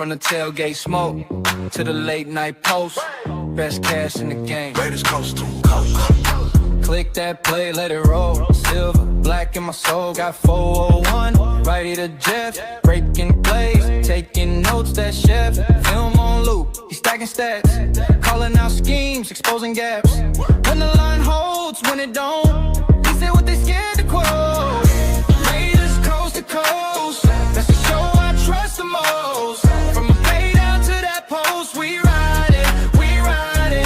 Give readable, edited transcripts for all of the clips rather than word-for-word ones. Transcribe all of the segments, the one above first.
From the tailgate smoke to the late night post, best cash in the game. Raiders Coast to Coast. Click that play, let it roll. Silver, black in my soul, got 401. Righty to Jeff, breaking plays, taking notes, that chef. Film on loop, he's stacking stats, calling out schemes, exposing gaps. When the line holds, when it don't, he said what they scared to quote. Raiders Coast to Coast, that's the show I trust the most. From a play down to that post, we riding, we riding.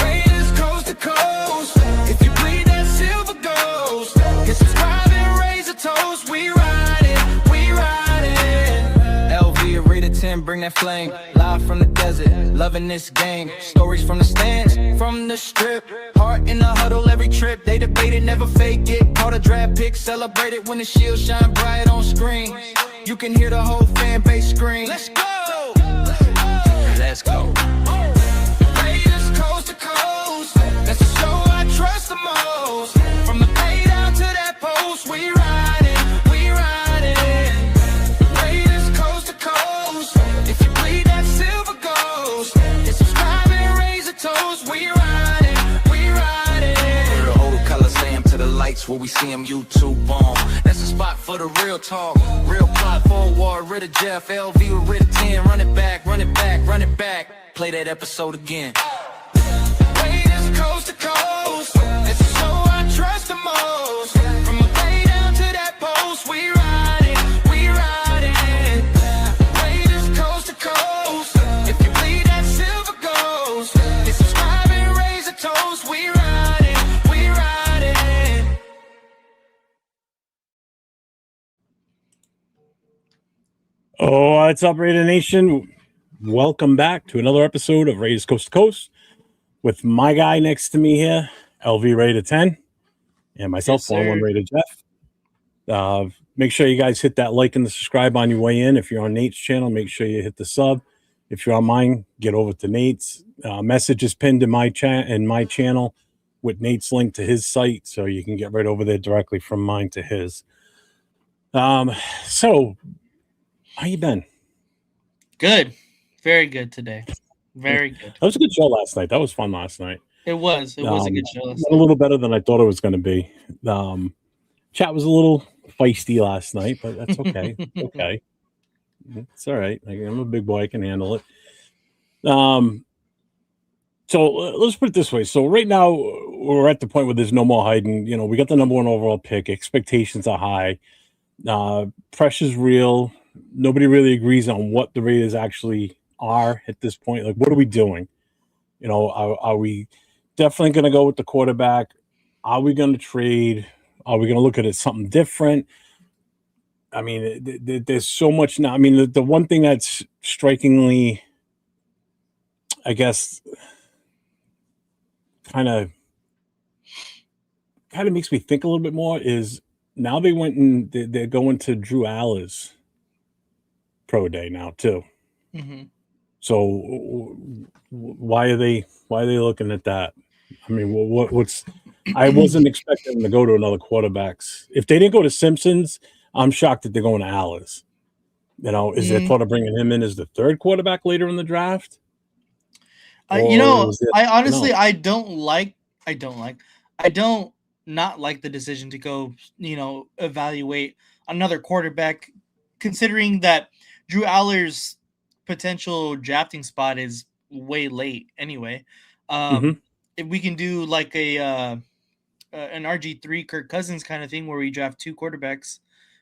Raiders Coast to Coast, if you bleed that silver ghost, hit subscribe and raise a toast. We riding, we riding. LV, read a 10, bring that flame. Live from the desert, loving this game. Stories from the stands, from the strip. Heart in the huddle every trip. They debate it, never fake it. Caught a draft pick, celebrate it when the shield shine bright on screen. You can hear the whole fan base scream. Let's go! Let's go. Raiders Coast to Coast, that's the show I trust the most. From the pay down to that post, we riding, we riding. Raiders Coast to Coast, if you bleed that silver ghost, hit subscribe and raise a toast. We riding, we riding. We're the old Coliseum to the lights where we see them YouTube bomb. That's the spot for the real talk, real plot forward. Rid of Jeff, LV with rid of 10. Run it back, run it back, run it back. Play that episode again. Raiders Coast to Coast, it's the show I trust the most. From a play down to that post, we riding, we riding. Raiders Coast to Coast, if you bleed that silver ghost, hit subscribe and raise a toast. We riding, we riding. Oh, what's up, Raider Nation? Welcome back to another episode of Raiders Coast to Coast with my guy next to me here, LV Raider 10, and myself, Yes, 41 sir. Raider Jeff. Make sure you guys hit that like and the subscribe on your way in. If you're on Nate's channel, make sure you hit the sub. If you're on mine, get over to Nate's. Message is pinned in my chat and my channel with Nate's link to his site, so you can get right over there directly from mine to his. So, how you been? Good. Very good today. Very good. That was a good show last night. That was fun last night. It was. It was a good show. A little better than I thought it was going to be. Chat was a little feisty last night, but that's okay. Okay. It's all right. I'm a big boy. I can handle it. So let's put it this way. So right now we're at the point where there's no more hiding. You know, we got the number one overall pick. Expectations are high. Pressure's real. Nobody really agrees on what the Raiders actually are at this point. Like, what are we doing? You know, are we definitely going to go with the quarterback? Are we going to trade? Are we going to look at it something different? I mean, there's so much now. I mean, the one thing that's strikingly, I guess, kind of makes me think a little bit more is now they went and they're going to Drew Aller's pro day now too. Mm-hmm. So why are they looking at that? I mean, what's I wasn't expecting them to go to another quarterbacks. If they didn't go to Simpsons, I'm shocked that they're going to Aller's. You know, is their thought of bringing him in as the third quarterback later in the draft? You know, I honestly, no? I don't not like the decision to go, you know, evaluate another quarterback, considering that Drew Aller's potential drafting spot is way late anyway. If we can do like an RG3 Kirk Cousins kind of thing where we draft two quarterbacks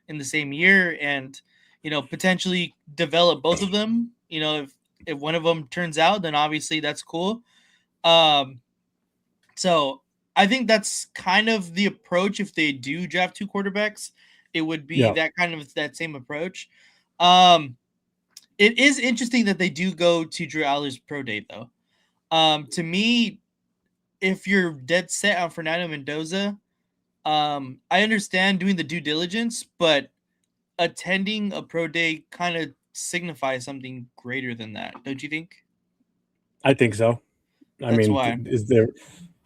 in the same year and, you know, potentially develop both of them, you know, if one of them turns out, then obviously that's cool. So I think that's kind of the approach. If they do draft two quarterbacks, it would be that same approach. It is interesting that they do go to Drew Aller's pro day though. To me, if you're dead set on Fernando Mendoza, I understand doing the due diligence, but attending a pro day kind of signifies something greater than that, don't you think? I think so. That's mean, why.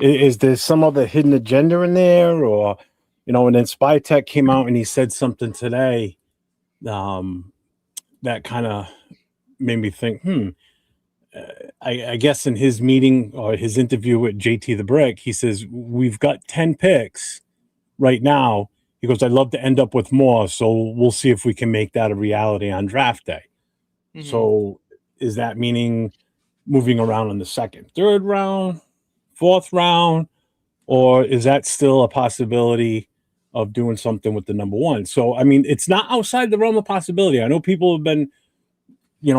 Is there some other hidden agenda in there, or you know? And then Spy Tech came out and he said something today. that kind of made me think, I guess in his meeting or his interview with JT the Brick, he says, we've got 10 picks right now. He goes, I'd love to end up with more. So we'll see if we can make that a reality on draft day. Mhm. So is that meaning moving around in the second, third round, fourth round, or is that still a possibility of doing something with the number one? So, I mean, it's not outside the realm of possibility. I know people have been,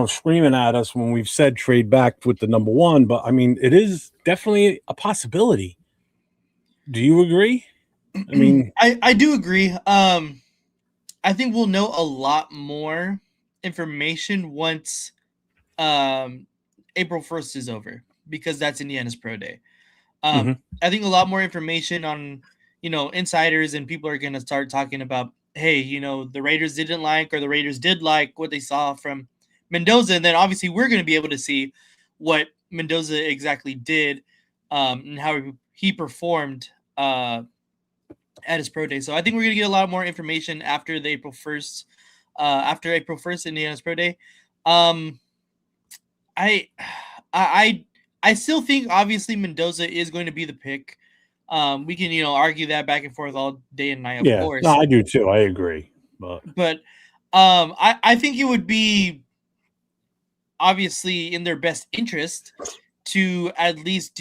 screaming at us when we've said trade back with the number one, but I mean, it is definitely a possibility. Do you agree? I mean, I do agree. I think we'll know a lot more information once April 1st is over, because that's Indiana's pro day. Mhm. I think a lot more information on, insiders, and people are going to start talking about, hey, the Raiders didn't like, or the Raiders did like what they saw from Mendoza. And then obviously we're going to be able to see what Mendoza exactly did, and how he performed at his pro day. So I think we're going to get a lot more information after the April 1st, Indiana's pro day. Um, I, I, I still think obviously Mendoza is going to be the pick. We can, argue that back and forth all day and night, of yeah, course. no, I do too. I agree. But I think it would be obviously in their best interest to at least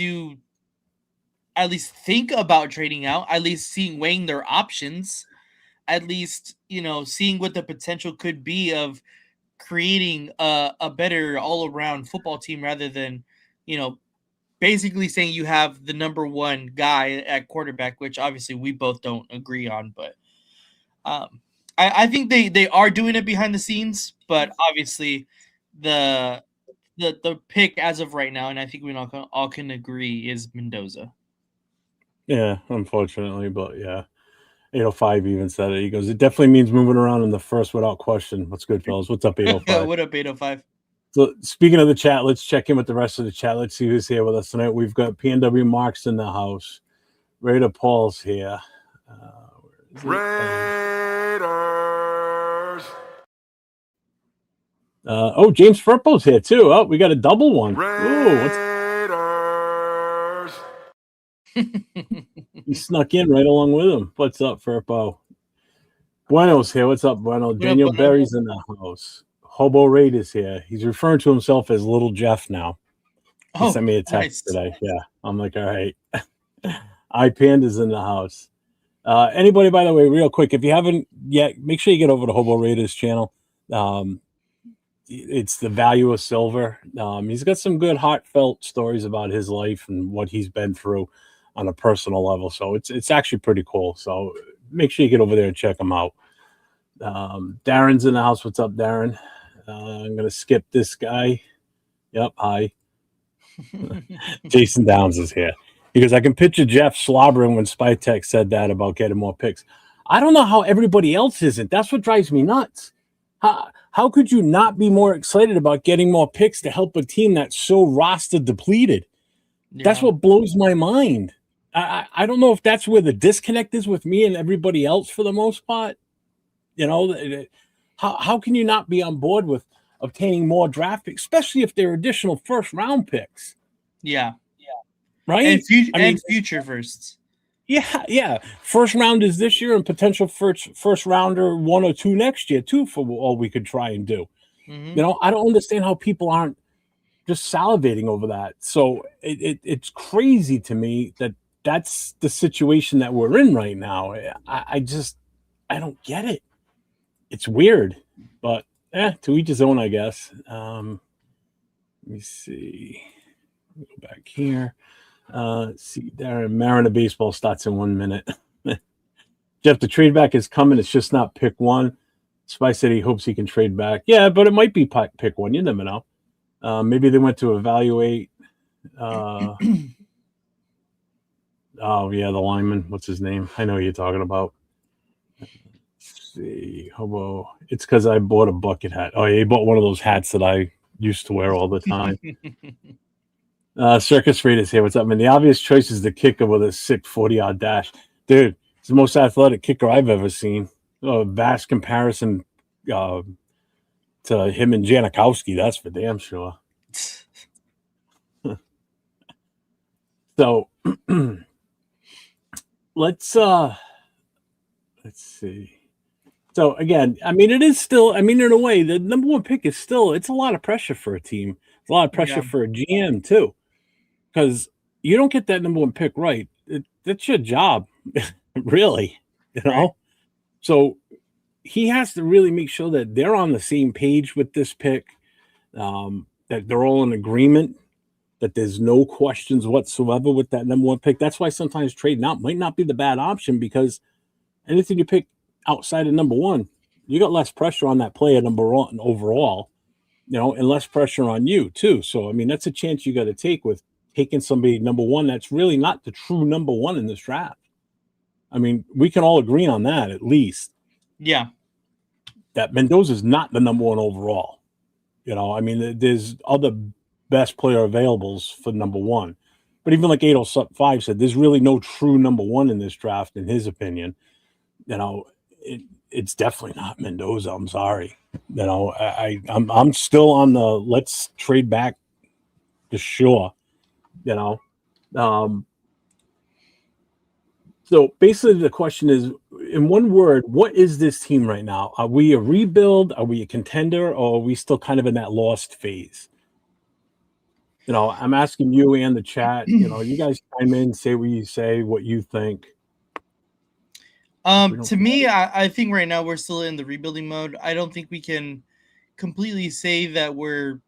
think about trading out, at least weighing their options, at least, seeing what the potential could be of creating a better all around football team, rather than, basically saying you have the number one guy at quarterback, which obviously we both don't agree on. But I think they are doing it behind the scenes, but obviously the pick as of right now, and I think we all can agree, is Mendoza. Yeah, unfortunately, but yeah. 805 even said it. He goes, it definitely means moving around in the first without question. What's good, fellas? What's up, 805? What up, 805? So speaking of the chat, let's check in with the rest of the chat. Let's see who's here with us tonight. We've got PNW Marks in the house. Raider Paul's here. Raiders. James Furpo's here too. Oh, we got a double one. Raiders. He snuck in right along with him. What's up, Furpo? Bueno's here. What's up, Bueno? Daniel Bueno? Berry's in the house. Hobo Raid is here. He's referring to himself as Little Jeff now. He sent me a text today. Yeah. I'm like, all right. iPanda's in the house. Anybody, by the way, real quick, if you haven't yet, make sure you get over to Hobo Raiders channel. It's the value of silver. He's got some good heartfelt stories about his life and what he's been through on a personal level. So it's actually pretty cool. So make sure you get over there and check him out. Darren's in the house. What's up, Darren? I'm going to skip this guy. Yep. Hi. Jason Downs is here. He goes, I can picture Jeff slobbering when Spytech said that about getting more picks. I don't know how everybody else isn't. That's what drives me nuts. How could you not be more excited about getting more picks to help a team that's so roster depleted? Yeah. That's what blows my mind. I don't know if that's where the disconnect is with me and everybody else for the most part. How can you not be on board with obtaining more draft picks, especially if they're additional first round picks? Yeah. Right? And future firsts. Yeah. First round is this year, and potential first rounder 1 or 2 next year too, for all we could try and do. Mm-hmm. I don't understand how people aren't just salivating over that. So it's crazy to me that that's the situation that we're in right now. I don't get it. It's weird, but to each his own, I guess. Let me see. Go back here. Let's see. Darren, Mariner baseball starts in 1 minute. Jeff, the trade back is coming. It's just not pick one. Spy said he hopes he can trade back. Yeah, but it might be pick one. You never know. Maybe they went to evaluate. Oh, yeah, the lineman. What's his name? I know who you're talking about. See, hobo. It's because I bought a bucket hat. Oh, yeah, he bought one of those hats that I used to wear all the time. Circus Raiders here. What's up, man? The obvious choice is the kicker with a sick 40-yard dash. Dude, it's the most athletic kicker I've ever seen. Vast comparison him and Janikowski. That's for damn sure. So let's see. So again, I mean, it is still. I mean, in a way, the number one pick is still. It's a lot of pressure for a team. It's a lot of pressure for a GM too, because you don't get that number one pick right. That's your job, really. You know. Right. So he has to really make sure that they're on the same page with this pick, that they're all in agreement, that there's no questions whatsoever with that number one pick. That's why sometimes trading out might not be the bad option, because anything you pick outside of number one, you got less pressure on that player number one overall, and less pressure on you too. So, I mean, that's a chance you got to take with taking somebody number one that's really not the true number one in this draft. I mean, we can all agree on that at least. Yeah. That Mendoza's not the number one overall. I mean, there's other best player availables for number one. But even like 805 said, there's really no true number one in this draft, in his opinion. It's definitely not Mendoza. I'm sorry. I'm still on the let's trade back to sure. So basically the question is, in one word, what is this team right now? Are we a rebuild? Are we a contender? Or are we still kind of in that lost phase? I'm asking you and the chat, you guys chime in, say what you say, what you think. To me, I think right now we're still in the rebuilding mode. I don't think we can completely say that we're,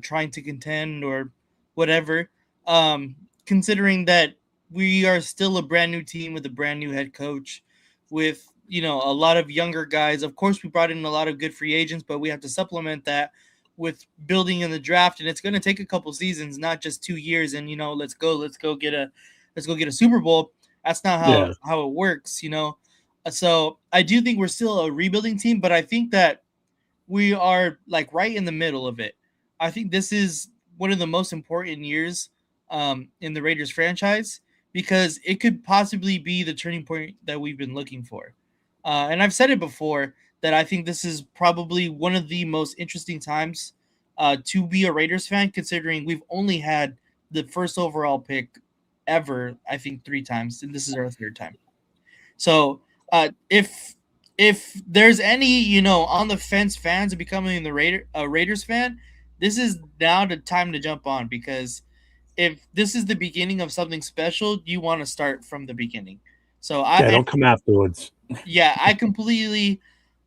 trying to contend or whatever. Considering that we are still a brand new team with a brand new head coach, with a lot of younger guys. Of course, we brought in a lot of good free agents, but we have to supplement that with building in the draft, and it's going to take a couple seasons, not just 2 years. And let's go get a Super Bowl. That's not how it works, So I do think we're still a rebuilding team, but I think that we are like right in the middle of it. I think this is one of the most important years in the Raiders franchise, because it could possibly be the turning point that we've been looking for. And I've said it before that I think this is probably one of the most interesting times to be a Raiders fan, considering we've only had the first overall pick ever, I think 3 times, and this is our 3rd time. So if there's any on the fence fans of becoming a Raiders fan, this is now the time to jump on, because if this is the beginning of something special, you want to start from the beginning. So don't come afterwards. Yeah, I completely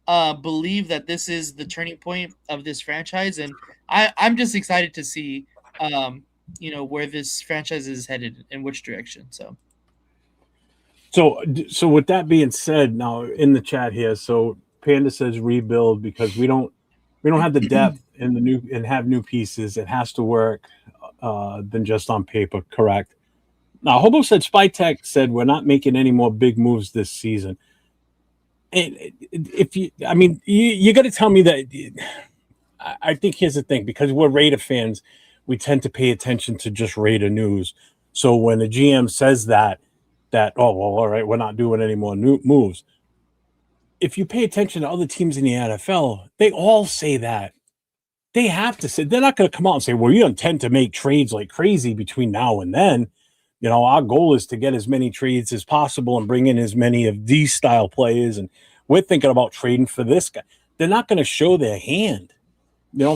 believe that this is the turning point of this franchise, and I'm just excited to see where this franchise is headed, in which direction. So with that being said, now in the chat here, so Panda says rebuild because we don't have the depth and have new pieces. It has to work than just on paper. Correct. Now Hobo said Spytech said we're not making any more big moves this season. And if you got to tell me that. I think here's the thing, because we're Raider fans, we tend to pay attention to just Raider news. So when the GM says that oh well, all right, we're not doing any more new moves. If you pay attention to other teams in the NFL, they all say that. They have to say, they're not going to come out and say, well, you intend to make trades like crazy between now and then. Our goal is to get as many trades as possible and bring in as many of these style players. And we're thinking about trading for this guy. They're not going to show their hand.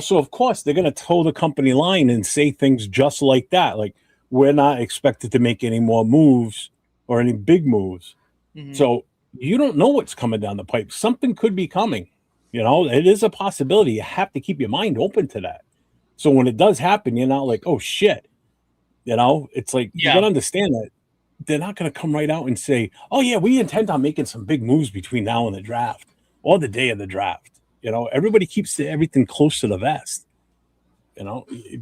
So of course they're going to toe the company line and say things just like that. Like, we're not expected to make any more moves or any big moves. Mm-hmm. So you don't know what's coming down the pipe. Something could be coming. It is a possibility. You have to keep your mind open to that. So when it does happen, you're not like, oh shit. It's like, you got to understand that they're not going to come right out and say, oh yeah, we intend on making some big moves between now and the draft or the day of the draft. Everybody keeps everything close to the vest,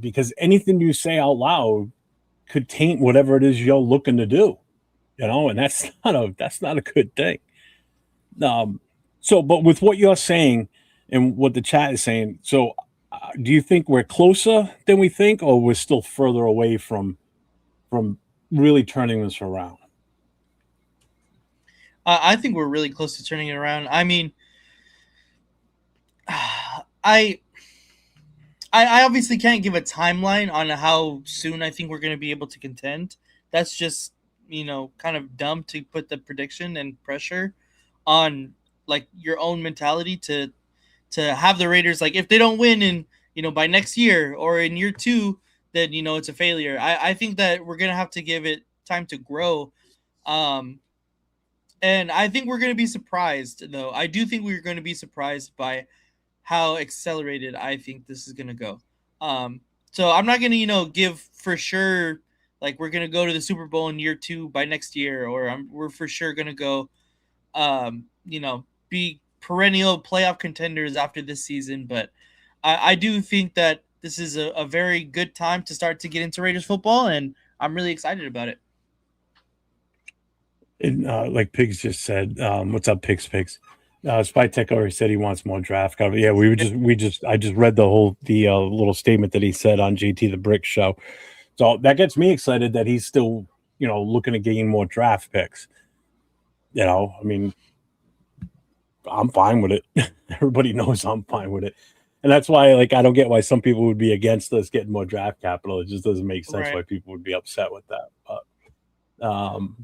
because anything you say out loud could taint whatever it is you're looking to do, and that's not a good thing. But with what you're saying and what the chat is saying, so do you think we're closer than we think, or we're still further away from really turning this around? I think we're really close to turning it around. I mean, I I obviously can't give a timeline on how soon I think we're going to be able to contend. That's just, kind of dumb to put the prediction and pressure on like your own mentality to have the Raiders, like, if they don't win in, by next year or in year 2, then it's a failure. I think that we're going to have to give it time to grow. Um and I think we're going to be surprised, though. I do think we're going to be surprised by how accelerated I think this is going to go. Um, so I'm not going to, give for sure like we're going to go to the Super Bowl in year 2 by next year, or we're for sure going to go, be perennial playoff contenders after this season. But I do think that this is a very good time to start to get into Raiders football, and I'm really excited about it. And like Pigs just said, what's up, Pigs? Spytech already said he wants more draft cover. Yeah, I just read the little statement that he said on JT the Brick show. So that gets me excited that he's still, looking to gain more draft picks. I mean, I'm fine with it. Everybody knows I'm fine with it. And that's why, like, I don't get why some people would be against us getting more draft capital. It just doesn't make sense why people would be upset with that. But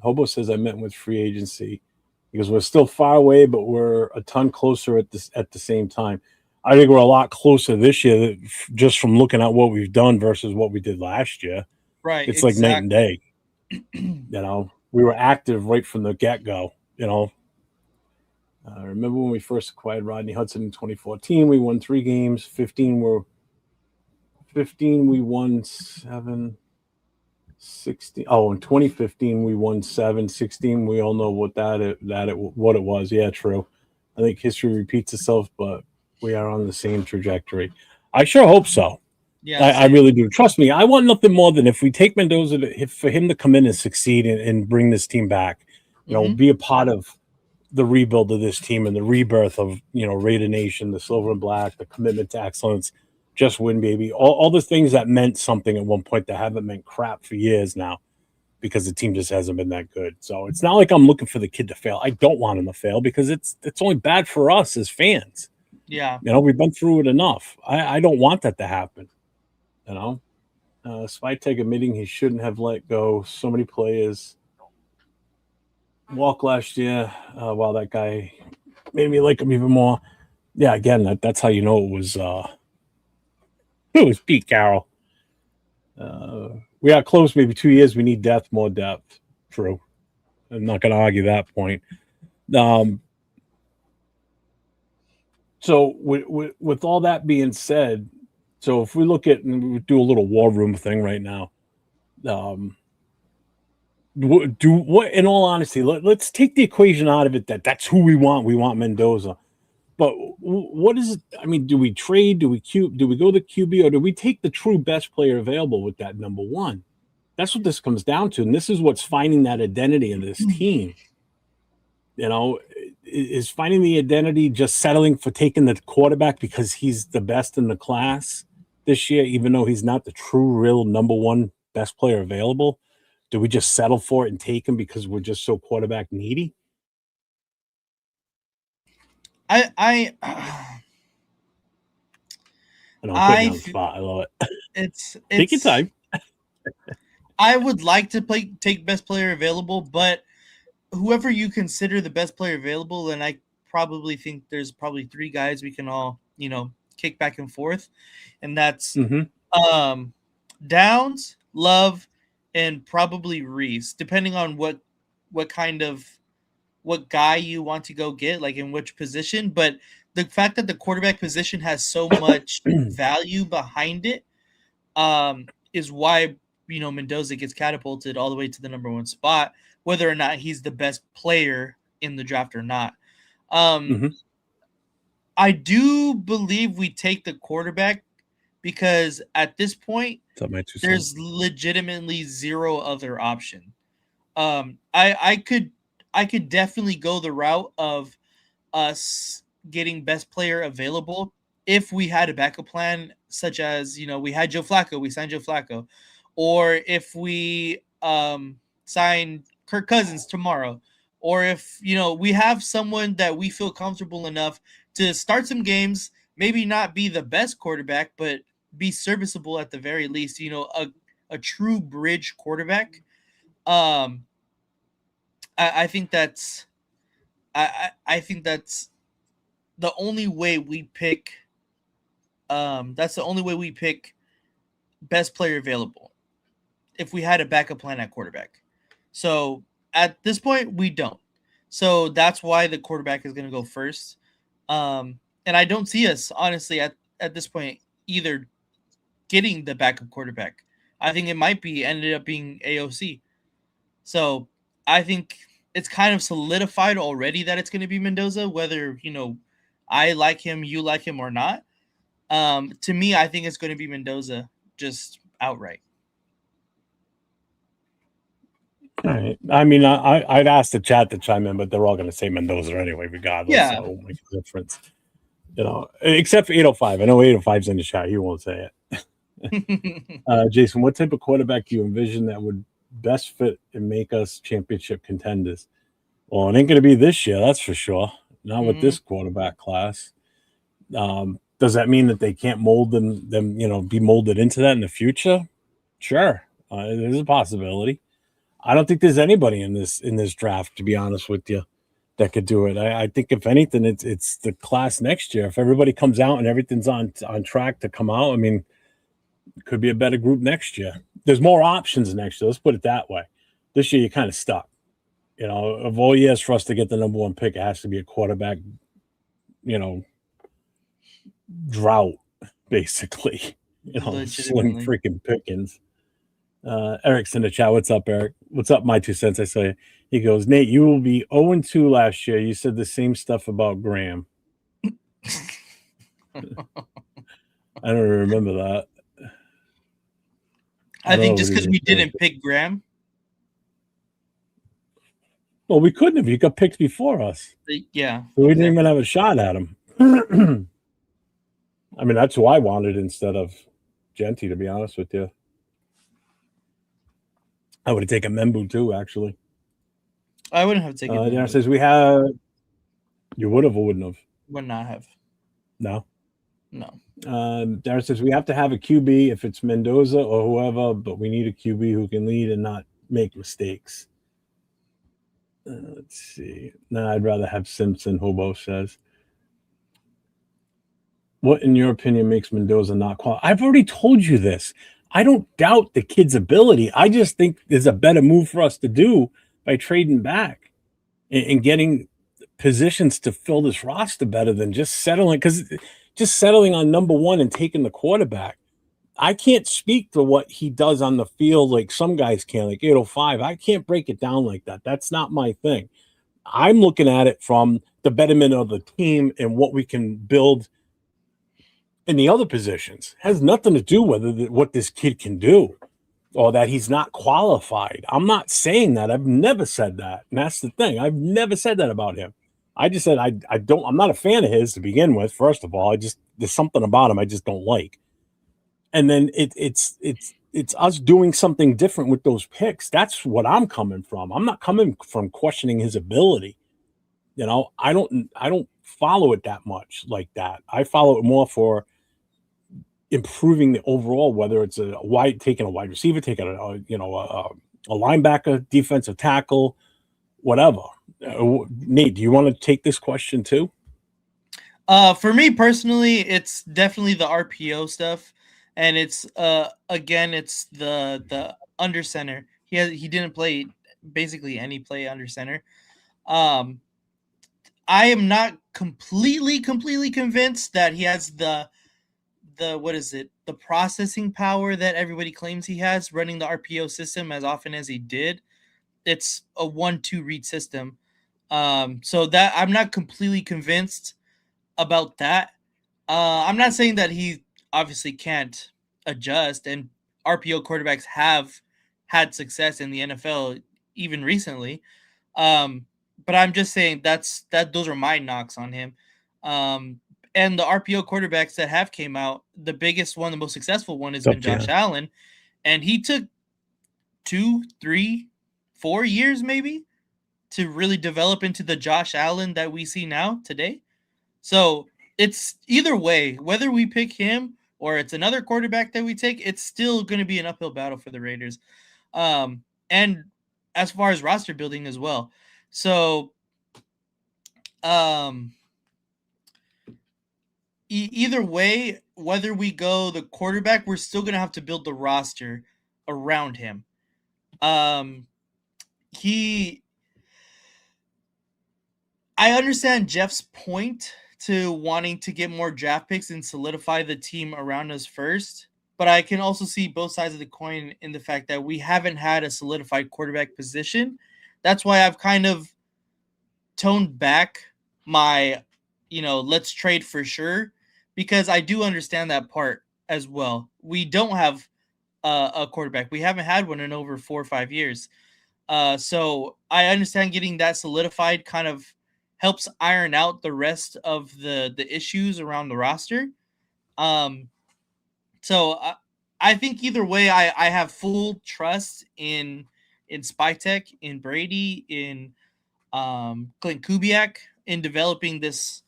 Hobo says I met with free agency because we're still far away, but we're a ton closer at the same time. I think we're a lot closer this year just from looking at what we've done versus what we did last year. Right. It's like night and day. We were active right from the get-go, remember when we first acquired Rodney Hudson in 2014, we won 3 games. 15 we won 7. 16. Oh, in 2015 we won 7. 16 we all know what what it was. Yeah, true. I think history repeats itself, but we are on the same trajectory. I sure hope so. Yeah, I really do. Trust me, I want nothing more than if we take Mendoza for him to come in and succeed and bring this team back. Be a part of the rebuild of this team and the rebirth of Raider Nation, the Silver and Black, the commitment to excellence. Just win, baby. All the things that meant something at one point that haven't meant crap for years now because the team just hasn't been that good. So it's not like I'm looking for the kid to fail. I don't want him to fail because it's only bad for us as fans. Yeah. We've been through it enough. I don't want that to happen. Spytech admitting he shouldn't have let go so many players walk last year. While that guy made me like him even more. Yeah, again, that's how you know it was Pete Carroll. We are close, maybe 2 years. We need more depth. True. I'm not going to argue that point. So with all that being said, so if we look at and we do a little war room thing right now, in all honesty, let's take the equation out of it that's who we want. We want Mendoza. But what is it? I mean, do we trade? Do we go the QB, or do we take the true best player available with that number one? That's what this comes down to, and this is what's finding that identity in this team. Is finding the identity just settling for taking the quarterback because he's the best in the class this year, even though he's not the true, real number one best player available? Do we just settle for it and take him because we're just so quarterback needy? I know I'm putting you on the spot. I love it. It's take your time. I would like to take best player available, but whoever you consider the best player available, and I probably think there's probably 3 guys we can all kick back and forth, and that's Downs, Love, and probably Reese, depending on what guy you want to go get, like in which position. But the fact that the quarterback position has so much value behind it is why Mendoza gets catapulted all the way to the number 1 spot, whether or not he's the best player in the draft or not. I do believe we take the quarterback because at this point there's legitimately zero other option. I could definitely go the route of us getting best player available if we had a backup plan, such as we had Joe Flacco, we signed Joe Flacco, or if we sign Kirk Cousins tomorrow, or if we have someone that we feel comfortable enough to start some games, maybe not be the best quarterback, but be serviceable at the very least. A true bridge quarterback. Um, I think that's I think that's the only way we pick. That's the only way we pick best player available if we had a backup plan at quarterback. So at this point, we don't. So that's why the quarterback is going to go first. And I don't see us, honestly, at this point, either getting the backup quarterback. I think it might be ended up being AOC. So I think it's kind of solidified already that it's going to be Mendoza, whether, I like him, you like him or not. To me, I think it's going to be Mendoza just outright. All right. I mean, I'd ask the chat to chime in, but they're all going to say Mendoza anyway, regardless. Yeah. So it won't make a difference. Except for 805. I know 805's in the chat. He won't say it. Jason, what type of quarterback do you envision that would best fit and make us championship contenders? Well, it ain't going to be this year, that's for sure. Not with this quarterback class. Does that mean that they can't mold them, be molded into that in the future? Sure. There's a possibility. I don't think there's anybody in this draft, to be honest with you, that could do it. I think if anything, it's the class next year. If everybody comes out and everything's on track to come out, I mean, it could be a better group next year. There's more options next year. Let's put it that way. This year, you're kind of stuck. Of all years for us to get the number one pick, it has to be a quarterback, drought, basically. Slim freaking pickings. Eric's in the chat. What's up, Eric? What's up, my 2 cents? I say. He goes, Nate, you will be 0-2 last year. You said the same stuff about Graham. I don't remember that. I think just because we didn't pick Graham. Well, we couldn't have. He got picked before us. Yeah. So we didn't even have a shot at him. I mean, that's who I wanted instead of Genty, to be honest with you. I would have taken Membu too, actually. I wouldn't have taken Membu. Darren says we have. You would have or wouldn't have? Would not have. No. No. Darren says we have to have a QB if it's Mendoza or whoever, but we need a QB who can lead and not make mistakes. Let's see. No, I'd rather have Simpson, Hobo says. What, in your opinion, makes Mendoza not qualified? I've already told you this. I don't doubt the kid's ability. I just think there's a better move for us to do by trading back and getting positions to fill this roster better than just settling. Because just settling on number one and taking the quarterback, I can't speak to what he does on the field like some guys can, like 805. I can't break it down like that. That's not my thing. I'm looking at it from the betterment of the team and what we can build in the other positions. It has nothing to do with what this kid can do or that he's not qualified. I'm not saying that. I've never said that. And that's the thing. I've never said that about him. I just said I'm not a fan of his to begin with. First of all, there's something about him I just don't like. And then it's us doing something different with those picks. That's what I'm coming from. I'm not coming from questioning his ability. I don't follow it that much like that. I follow it more for improving the overall, whether it's taking a wide receiver, taking a linebacker, defensive tackle, whatever. Nate, do you want to take this question too? For me personally, it's definitely the RPO stuff. And it's again, it's the under center. He didn't play basically any play under center. I am not completely convinced that he has the the processing power that everybody claims he has running the RPO system as often as he did. It's a 1-2 read system. So that I'm not completely convinced about that. I'm not saying that he obviously can't adjust, and RPO quarterbacks have had success in the NFL even recently. But I'm just saying those are my knocks on him. And the RPO quarterbacks that have came out, the biggest one, the most successful one has been Josh Allen. And he took 2, 3, 4 years maybe to really develop into the Josh Allen that we see now today. So it's either way, whether we pick him or it's another quarterback that we take, it's still going to be an uphill battle for the Raiders. And as far as roster building as well. So, either way, whether we go the quarterback, we're still going to have to build the roster around him. I understand Jeff's point to wanting to get more draft picks and solidify the team around us first, but I can also see both sides of the coin in the fact that we haven't had a solidified quarterback position. That's why I've kind of toned back my, let's trade for sure, because I do understand that part as well. We don't have a quarterback. We haven't had one in over 4 or 5 years. So I understand getting that solidified kind of helps iron out the rest of the issues around the roster. So I think either way, I have full trust in Spytek, in Brady, in Clint Kubiak, in developing this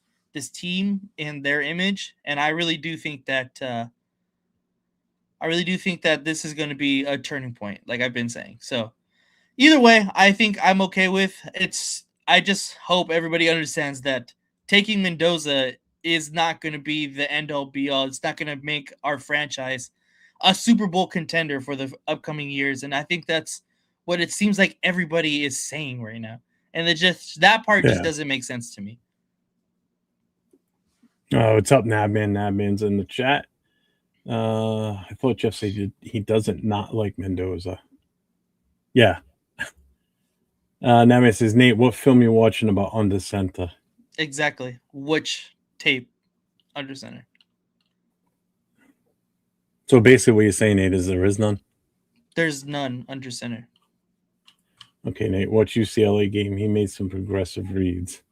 team and their image, and I really do think that this is going to be a turning point, like I've been saying. So either way, I think I'm okay with it's. I just hope everybody understands that taking Mendoza is not going to be the end all be all. It's not going to make our franchise a Super Bowl contender for the upcoming years, and I think that's what it seems like everybody is saying right now. And that part just doesn't make sense to me. Oh, what's up, Nabman? Nabman's in the chat. I thought Jeff said he doesn't not like Mendoza. Yeah. Nabman says, Nate, what film you watching about Under Center? Exactly. Which tape? Under Center. So basically what you're saying, Nate, is there is none? There's none Under Center. Okay, Nate, watch UCLA game. He made some progressive reads.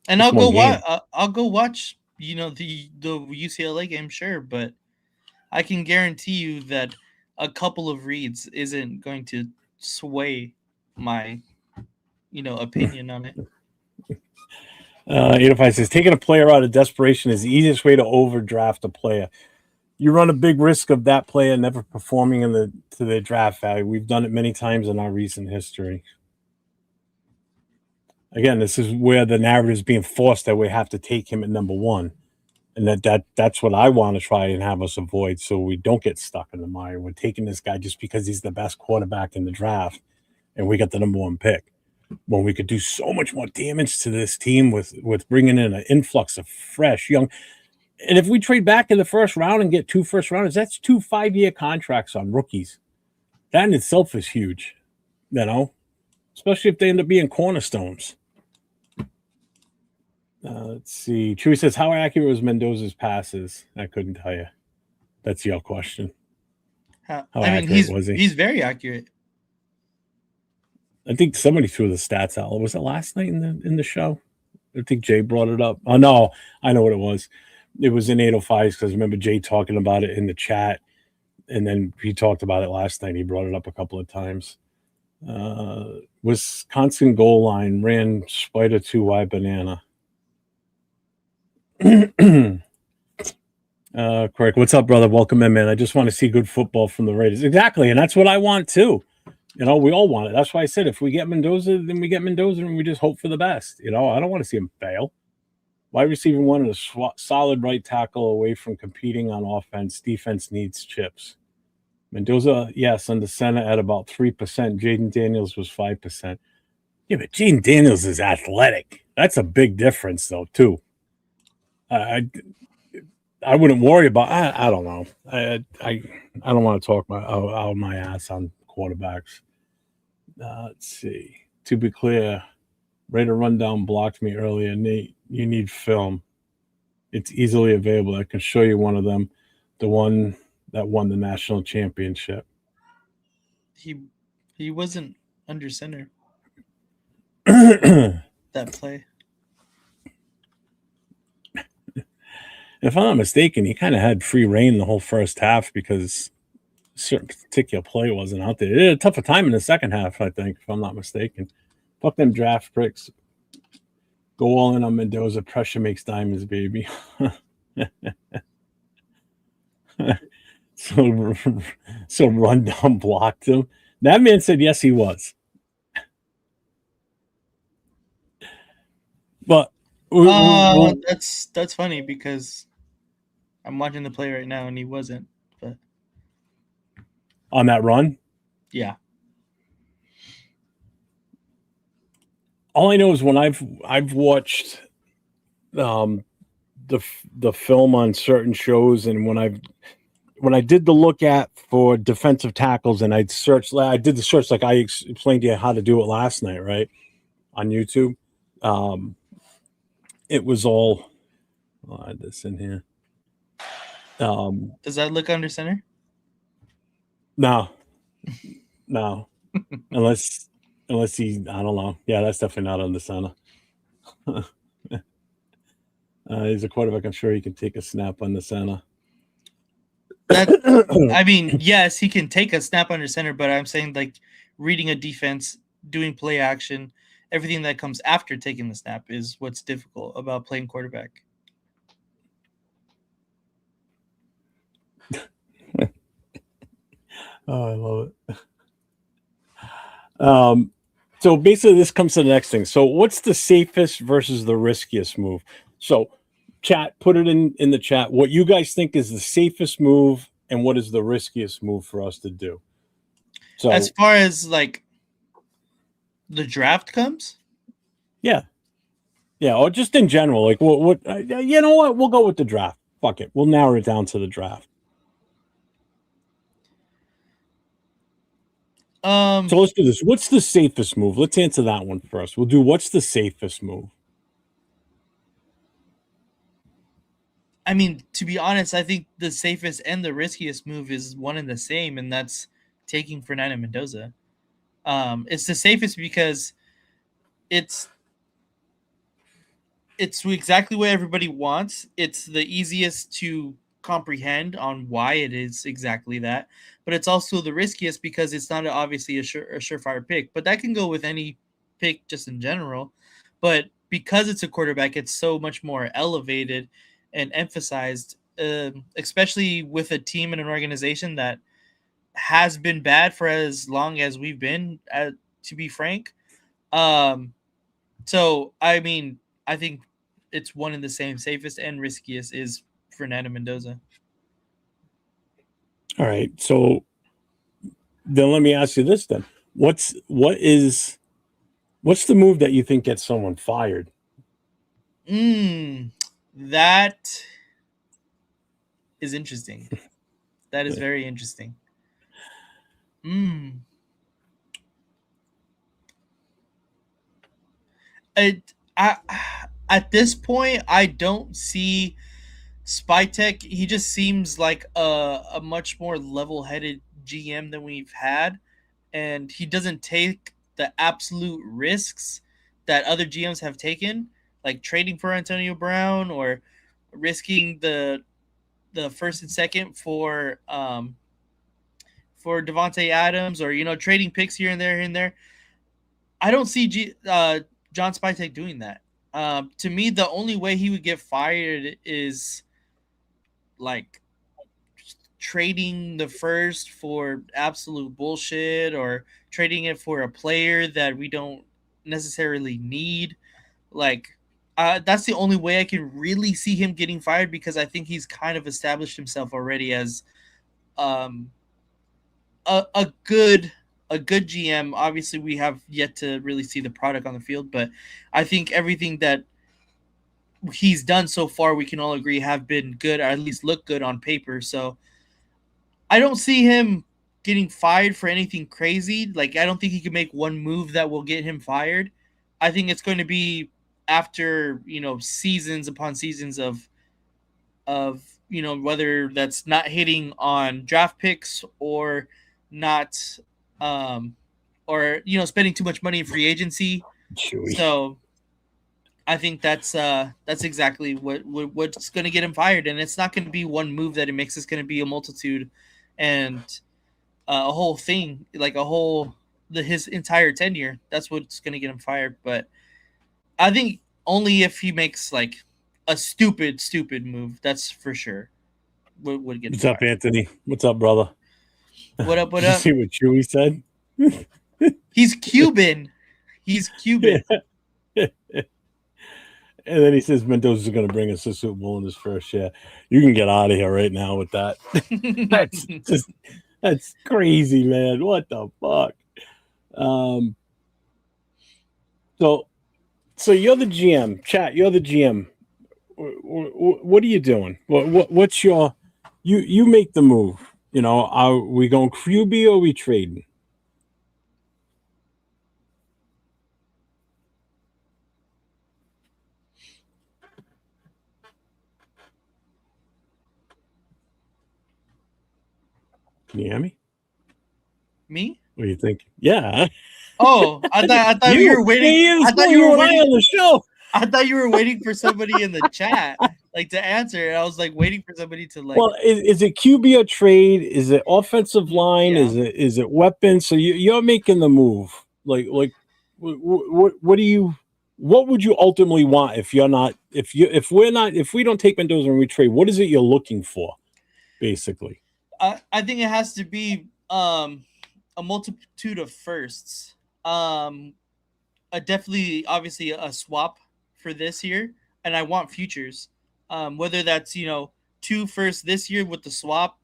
And I'll go watch, the UCLA game, sure, but I can guarantee you that a couple of reads isn't going to sway my, opinion on it. 805 says, taking a player out of desperation is the easiest way to overdraft a player. You run a big risk of that player never performing to their draft value. We've done it many times in our recent history. Again, this is where the narrative is being forced that we have to take him at number one. And that's what I want to try and have us avoid, so we don't get stuck in the mire. We're taking this guy just because he's the best quarterback in the draft, and we got the number one pick. When we could do so much more damage to this team with bringing in an influx of fresh, young. And if we trade back in the first round and get 2 first rounders, that's 2 5-year contracts on rookies. That in itself is huge, especially if they end up being cornerstones. Let's see. Chewy says, how accurate was Mendoza's passes? I couldn't tell you. That's your question. How accurate was he? He's very accurate. I think somebody threw the stats out. Was it last night in the show? I think Jay brought it up. Oh, no. I know what it was. It was in 805 because I remember Jay talking about it in the chat, and then he talked about it last night. He brought it up a couple of times. Wisconsin goal line ran spider 2 wide banana. Correct. What's up, brother? Welcome in, man. I just want to see good football from the Raiders. Exactly, and that's what I want too. We all want it. That's why I said if we get Mendoza, then we get Mendoza, and we just hope for the best. I don't want to see him fail. Wide receiver one and a solid right tackle away from competing on offense. Defense needs chips. Mendoza, yes, under center at about 3%. Jaden Daniels was 5%. Yeah, but Jaden Daniels is athletic. That's a big difference, though, too. I wouldn't worry about. I don't know. I don't want to talk out my ass on quarterbacks. Let's see. To be clear, Raider Rundown blocked me earlier. Nate, you need film. It's easily available. I can show you one of them. The one that won the national championship. He wasn't under center. That play. If I'm not mistaken, he kind of had free reign the whole first half because a certain particular play wasn't out there. It had a tougher time in the second half, I think, if I'm not mistaken. Fuck them draft picks. Go all in on Mendoza. Pressure makes diamonds, baby. so, so Rundown blocked him. That man said yes, he was. But that's funny because I'm watching the play right now and he wasn't. But on that run, yeah. All I know is when I've watched the film on certain shows, and when I did the look at for defensive tackles, and I did the search like I explained to you how to do it last night, right, on YouTube. It was all I'll add this in here. Does that look under center? No, unless he, I don't know. Yeah, that's definitely not under center. He's a quarterback. I'm sure he can take a snap on the center. I mean, yes, he can take a snap under center, but I'm saying like reading a defense, doing play action, everything that comes after taking the snap is what's difficult about playing quarterback. Oh, I love it. So basically, this comes to the next thing. So, what's the safest versus the riskiest move? So, chat, put it in the chat. What you guys think is the safest move, and what is the riskiest move for us to do? So, as far as like the draft comes, yeah, or just in general, like what you know what? We'll go with the draft. Fuck it, we'll narrow it down to the draft. So let's do this. What's the safest move? Let's answer that one first. We'll do what's the safest move. I mean, to be honest, I think the safest and the riskiest move is one and the same, and that's taking Fernando Mendoza. It's the safest because it's exactly what everybody wants. It's the easiest to comprehend on why it is exactly that, but it's also the riskiest because it's not obviously a surefire pick. But that can go with any pick just in general. But because it's a quarterback, it's so much more elevated and emphasized, especially with a team and an organization that has been bad for as long as we've been, to be frank. So, I mean, I think it's one and the same. Safest and riskiest is Fernando Mendoza. All right. So then let me ask you this then. What's the move that you think gets someone fired? That is interesting. That is very interesting. At this point, I don't see Spytek. He just seems like a much more level-headed GM than we've had, and he doesn't take the absolute risks that other GMs have taken, like trading for Antonio Brown or risking the first and second for Devontae Adams, or trading picks here and there. I don't see John Spytek doing that. To me, the only way he would get fired is like trading the first for absolute bullshit, or trading it for a player that we don't necessarily need. Like, that's the only way I can really see him getting fired, because I think he's kind of established himself already as a good GM. Obviously, we have yet to really see the product on the field, but I think everything that he's done so far, we can all agree have been good, or at least look good on paper. So I don't see him getting fired for anything crazy. Like, I don't think he can make one move that will get him fired. I think it's going to be after, seasons upon seasons of whether that's not hitting on draft picks or not, or spending too much money in free agency. Chewy. So I think that's exactly what's going to get him fired, and it's not going to be one move that it makes. It's going to be a multitude and a whole thing, like his entire tenure. That's what's going to get him fired. But I think Only if he makes like a stupid move. That's for sure. Would get What's up, fired. Anthony? What's up, brother? What up? What Did you up? see what Chewy said? He's Cuban. He's Cuban. And then he says Mendoza's going to bring us the Super Bowl in his first year. You can get out of here right now with that. That's crazy, man. What the fuck? Um, so you're the GM, chat. You're the GM. What are you doing? What's your? You make the move. You know, are we going QB or are we trading? Can you hear me? Me? What do you think? Yeah. Oh, I thought you were waiting. Yeah, I thought you were waiting on the show. I thought you were waiting for somebody in the chat like to answer. I was like waiting for somebody to like. Well, is it QB or trade? Is it offensive line? Yeah. Is it weapons? So you're making the move. What do you? What would you ultimately want if you're not if we don't take Mendoza and we trade? What is it you're looking for, basically? I think it has to be a multitude of firsts. Definitely, obviously, a swap for this year, and I want futures. Whether that's 2 firsts this year with the swap,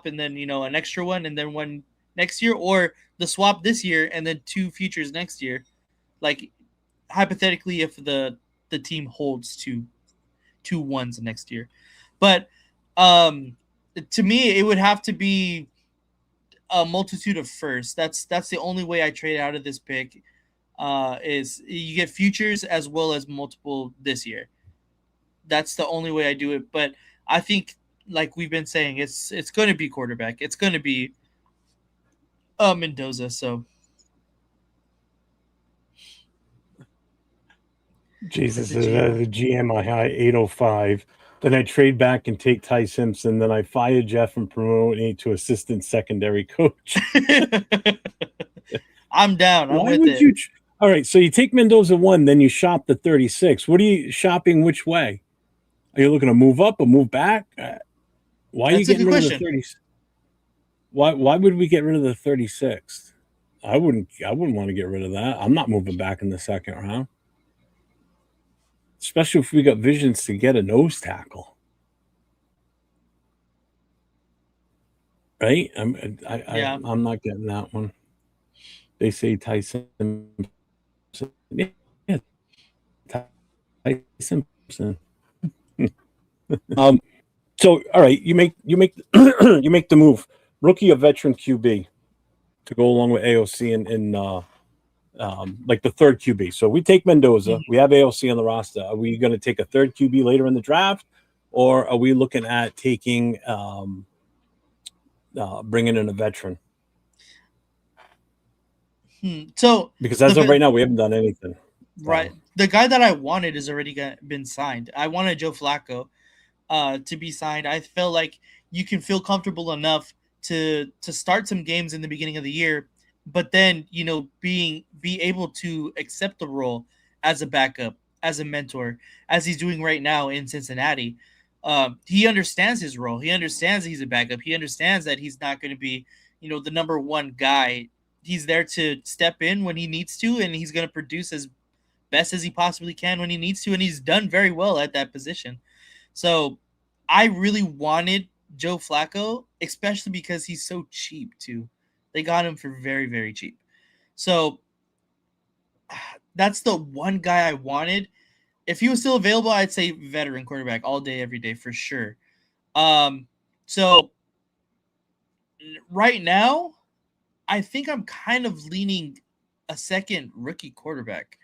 and then an extra one, and then one next year, or the swap this year and then 2 futures next year. Like hypothetically, if the team holds two ones next year, but to me, it would have to be a multitude of firsts. That's the only way I trade out of this pick. Is you get futures as well as multiple this year. That's the only way I do it. But I think, like we've been saying, it's going to be quarterback. It's going to be Mendoza. So Jesus, the GM. the GM I high 805. Then I trade back and take Ty Simpson. Then I fire Jeff and promote me to assistant secondary coach. I'm down. I'm Why with would it. you? All right, so you take Mendoza 1, then you shop the 36. What are you shopping? Which way? Are you looking to move up or move back? Why are you That's a getting good rid question. of the 30? Why would we get rid of the 36? I wouldn't want to get rid of that. I'm not moving back in the second round. Especially if we got visions to get a nose tackle. Right? I'm not getting that one. They say Tyson. Yeah, Ty Simpson. So all right, you make you make the move, rookie or veteran QB, to go along with AOC and like the third QB. So we take Mendoza. We have AOC on the roster. Are we going to take a third QB later in the draft, or are we looking at taking bringing in a veteran? So because as of right now, we haven't done anything. Right, the guy that I wanted has already been signed. I wanted Joe Flacco to be signed. I felt like you can feel comfortable enough to start some games in the beginning of the year, but then be able to accept the role as a backup, as a mentor, as he's doing right now in Cincinnati. He understands his role. He understands he's a backup. He understands that he's not going to be the number one guy. He's there to step in when he needs to, and he's going to produce as best as he possibly can when he needs to, and he's done very well at that position. So I really wanted Joe Flacco, especially because he's so cheap too. They got him for very, very cheap. So that's the one guy I wanted. If he was still available, I'd say veteran quarterback all day, every day for sure. So right now, I think I'm kind of leaning a second rookie quarterback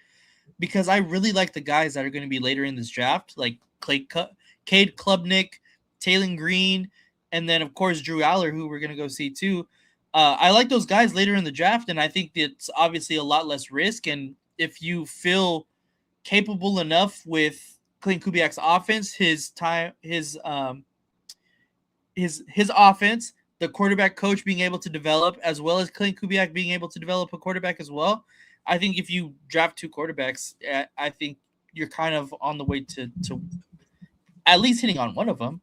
because I really like the guys that are going to be later in this draft, like Cade Klubnik, Taylor Green, and then, of course, Drew Aller, who we're going to go see too. I like those guys later in the draft, and I think it's obviously a lot less risk. And if you feel capable enough with Clint Kubiak's offense, his offense, the quarterback coach being able to develop, as well as Clint Kubiak being able to develop a quarterback as well, I think if you draft 2 quarterbacks, I think you're kind of on the way to at least hitting on one of them.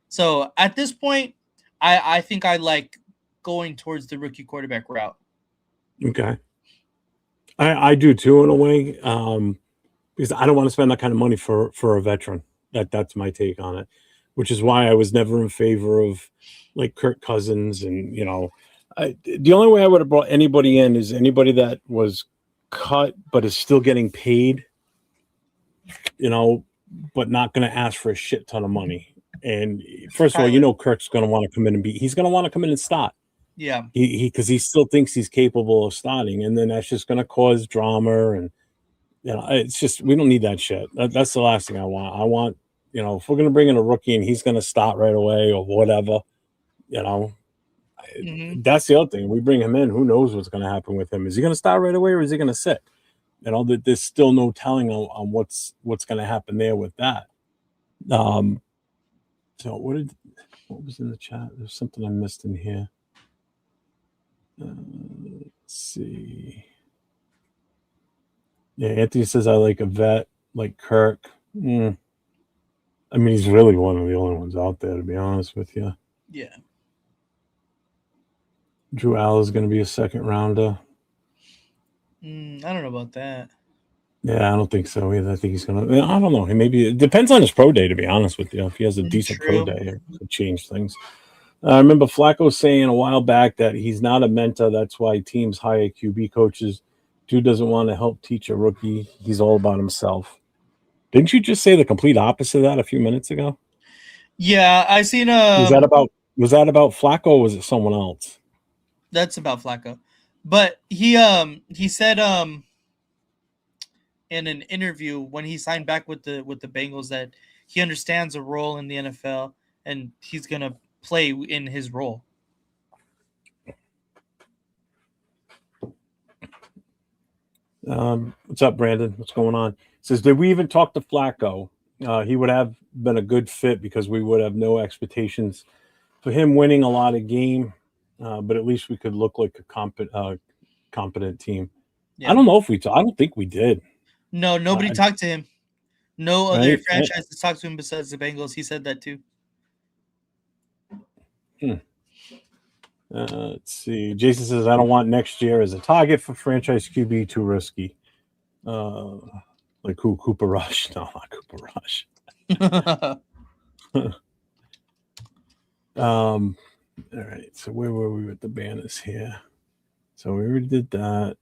So at this point, I think I like going towards the rookie quarterback route. Okay. I do too, in a way, because I don't want to spend that kind of money for a veteran. That's my take on it, which is why I was never in favor of like Kirk Cousins. And the only way I would have brought anybody in is anybody that was cut but is still getting paid, but not going to ask for a shit ton of money. And first of all, Kirk's going to want to come in and he's going to want to come in and start. Yeah, because he still thinks he's capable of starting, and then that's just going to cause drama. And it's just, we don't need that shit. That's the last thing I want. I want, if we're going to bring in a rookie and he's going to start right away or whatever, that's the other thing. We bring him in, who knows what's going to happen with him? Is he going to start right away or is he going to sit? There's still no telling on what's going to happen there with that. So what was in the chat? There's something I missed in here. Let's see. Yeah, Anthony says I like a vet like Kirk. I mean, he's really one of the only ones out there, to be honest with you. Yeah. Drew Al is going to be a second rounder. I don't know about that. Yeah, I don't think so either. I think he's going to. I don't know. It depends on his pro day, to be honest with you. If he has a decent pro day, it could change things. I remember Flacco saying a while back that he's not a mentor. That's why teams hire QB coaches. Dude doesn't want to help teach a rookie. He's all about himself. Didn't you just say the complete opposite of that a few minutes ago? Yeah, I seen Was that about Flacco or was it someone else? That's about Flacco. But he said in an interview when he signed back with the Bengals that he understands a role in the NFL and he's gonna play in his role. What's up, Brandon? What's going on? Says, did we even talk to Flacco? He would have been a good fit because we would have no expectations for him winning a lot of game, but at least we could look like a competent team. Yeah. I don't know if I don't think we did. No, nobody talked to him. No other franchises talked to him besides the Bengals. He said that too. Let's see. Jason says, I don't want next year as a target for franchise QB, too risky. Like who? Cooper Rush? No, not Cooper Rush. All right. So where were we with the banners here? So we already did that.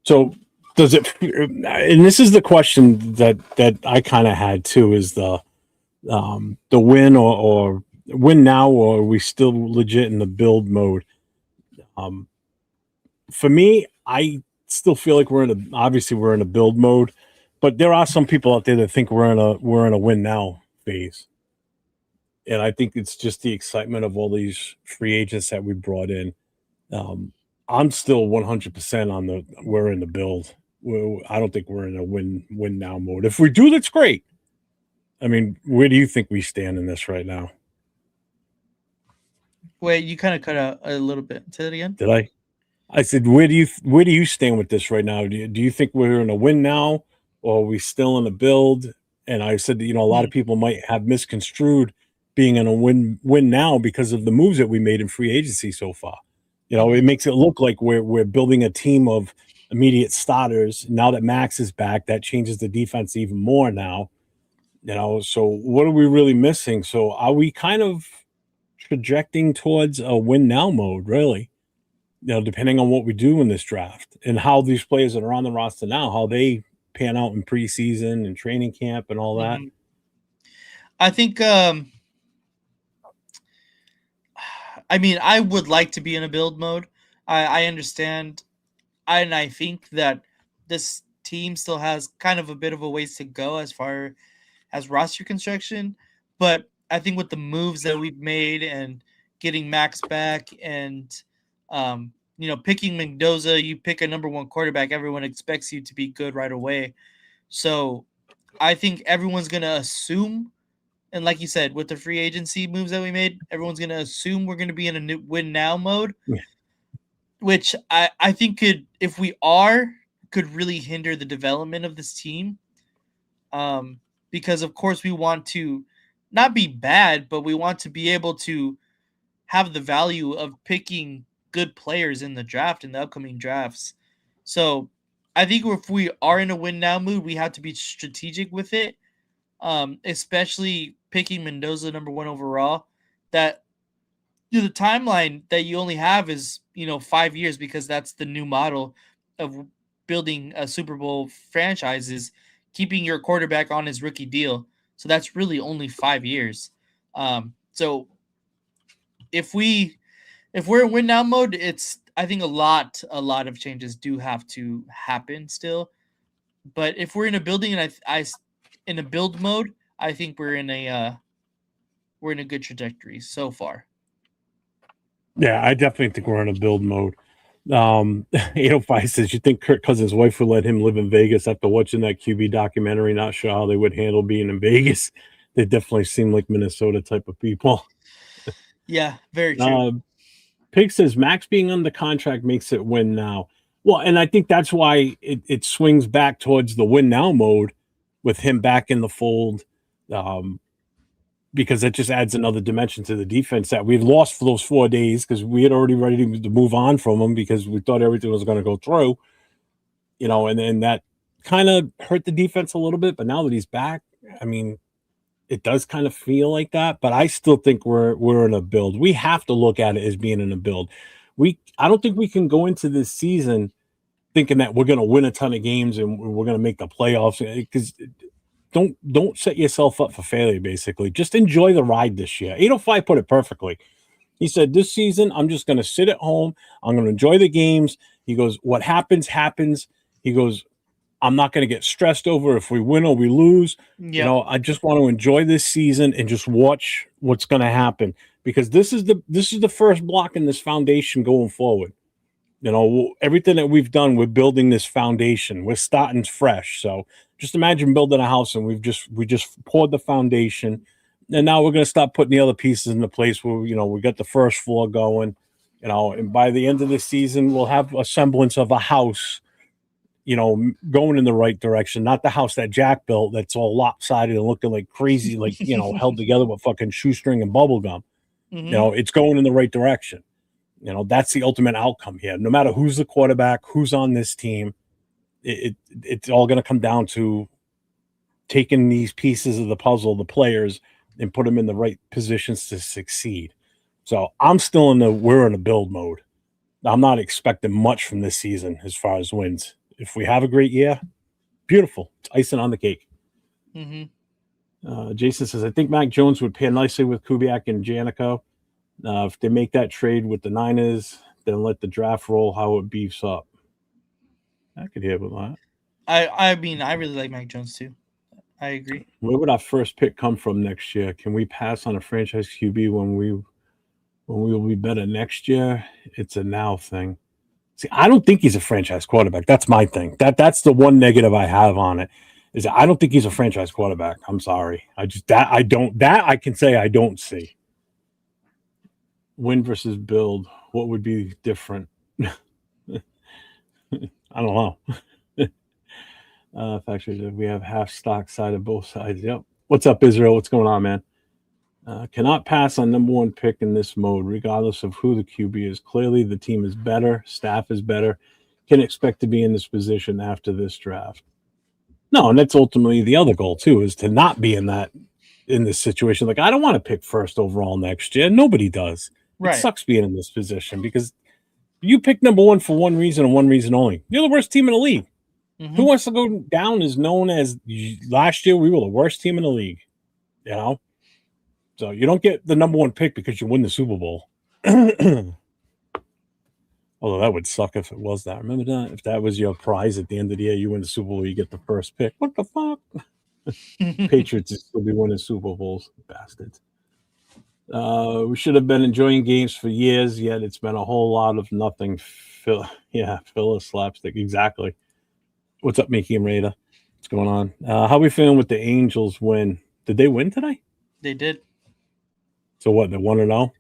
So does it? And this is the question that I kind of had too: is the win or win now, or are we still legit in the build mode? For me, I still feel like we're in a build mode, but there are some people out there that think we're in a win now phase. And I think it's just the excitement of all these free agents that we brought in. I'm still 100% on we're in the build. I don't think we're in a win now mode. If we do, that's great. I mean, where do you think we stand in this right now? Wait, you kind of cut out a little bit. Say that again. Did I? I said, where do you stand with this right now? Do you think we're in a win now, or are we still in a build? And I said, a lot of people might have misconstrued being in a win now because of the moves that we made in free agency so far. It makes it look like we're building a team of immediate starters. Now that Max is back, that changes the defense even more now. So what are we really missing? So are we kind of projecting towards a win now mode, really? Depending on what we do in this draft and how these players that are on the roster now, how they pan out in preseason and training camp and all that. I think, I mean, I would like to be in a build mode. I understand. And I think that this team still has kind of a bit of a ways to go as far as roster construction. But I think with the moves that we've made and getting Max back and, picking Mendoza, you pick a number one quarterback, everyone expects you to be good right away. So I think everyone's going to assume, and like you said, with the free agency moves that we made, everyone's going to assume we're going to be in a new win now mode, which I think could really hinder the development of this team Because of course we want to not be bad, but we want to be able to have the value of picking good players in the draft, in the upcoming drafts. So I think if we are in a win now mood, we have to be strategic with it, especially picking Mendoza number 1 overall. That the timeline that you only have is 5 years, because that's the new model of building a Super Bowl franchise, is keeping your quarterback on his rookie deal. So that's really only 5 years. So if we're in win now mode, it's I think a lot of changes do have to happen still. But if we're in a building and I in a build mode, I think we're in a good trajectory so far. Yeah, I definitely think we're in a build mode. 805 says, you think Kirk Cousins' wife would let him live in Vegas after watching that QB documentary? Not sure how they would handle being in Vegas. They definitely seem like Minnesota type of people. Yeah, very true. Pig says, Max being under contract makes it win now. Well, and I think that's why it swings back towards the win now mode with him back in the fold. Because it just adds another dimension to the defense that we've lost for those 4 days, because we had already ready to move on from him because we thought everything was going to go through, and then that kind of hurt the defense a little bit. But now that he's back, I mean, it does kind of feel like that. But I still think we're in a build. We have to look at it as being in a build. I don't think we can go into this season thinking that we're going to win a ton of games and we're going to make the playoffs, because don't set yourself up for failure, basically. Just enjoy the ride this year. 805 put it perfectly. He said, this season, I'm just going to sit at home. I'm going to enjoy the games. He goes, what happens, happens. He goes, I'm not going to get stressed over if we win or we lose. Yep. I just want to enjoy this season and just watch what's going to happen, because this is the first block in this foundation going forward. Everything that we've done, we're building this foundation. We're starting fresh. So just imagine building a house, and we just poured the foundation, and now we're going to start putting the other pieces into place where, we got the first floor going, and by the end of the season, we'll have a semblance of a house, going in the right direction, not the house that Jack built that's all lopsided and looking like crazy, like, held together with fucking shoestring and bubble gum. Mm-hmm. It's going in the right direction. That's the ultimate outcome here. No matter who's the quarterback, who's on this team, it's all going to come down to taking these pieces of the puzzle, the players, and put them in the right positions to succeed. So we're in a build mode. I'm not expecting much from this season as far as wins. If we have a great year, beautiful. It's icing on the cake. Mm-hmm. Jason says, I think Mac Jones would pair nicely with Kubiak and Janico. If they make that trade with the Niners, then let the draft roll how it beefs up. I could hear with that. I mean, I really like Mac Jones too. I agree. Where would our first pick come from next year? Can we pass on a franchise QB when we will be better next year? It's a now thing. See, I don't think he's a franchise quarterback. That's my thing. That's the one negative I have on it, is I don't think he's a franchise quarterback. I'm sorry. I can say I don't see. Win versus build, what would be different? I don't know. Factory, we have half stock side of both sides. Yep. What's up, Israel? What's going on, man? Cannot pass on number one pick in this mode, regardless of who the QB is. Clearly, the team is better. Staff is better. Can expect to be in this position after this draft. No, and that's ultimately the other goal, too, is to not be in this situation. Like, I don't want to pick first overall next year. Nobody does. Right. It sucks being in this position, because you pick number one for one reason and one reason only. You're the worst team in the league. Mm-hmm. Who wants to go down is known as, last year we were the worst team in the league. So you don't get the number one pick because you win the Super Bowl. Although that would suck if it was that. Remember that? If that was your prize at the end of the year, you win the Super Bowl, you get the first pick. What the fuck? Patriots will still be winning Super Bowls, bastards. We should have been enjoying games for years, yet it's been a whole lot of nothing. Filler slapstick. Exactly. What's up, Mickey and Raider? What's going on? How are we feeling with the Angels win? Did they win today? They did. So what, they're 1-0?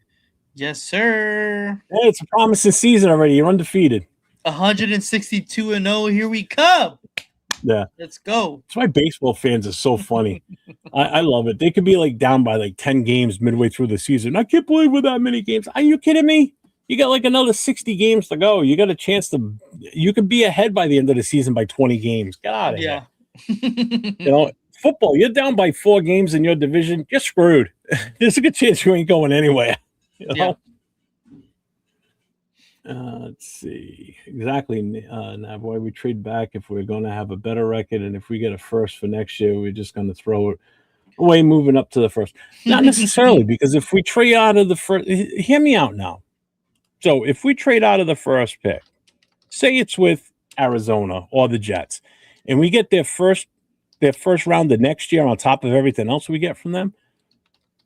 Yes, sir. Hey, it's a promising season already. You're undefeated. 162-0. Here we come. Yeah. Let's go. That's why baseball fans are so funny. I love it. They could be like down by like 10 games midway through the season. I can't believe we're that many games. Are you kidding me? You got like another 60 games to go. You got a chance to, you could be ahead by the end of the season by 20 games. Get out of here. Yeah. Football, you're down by 4 games in your division. You're screwed. There's a good chance you ain't going anywhere. Yeah. Let's see. Exactly. Now, boy, we trade back if we're going to have a better record. And if we get a first for next year, we're just going to throw it away, moving up to the first. Not necessarily, because if we trade out of the first, hear me out now. So if we trade out of the first pick, say it's with Arizona or the Jets, and we get their first round the next year on top of everything else we get from them,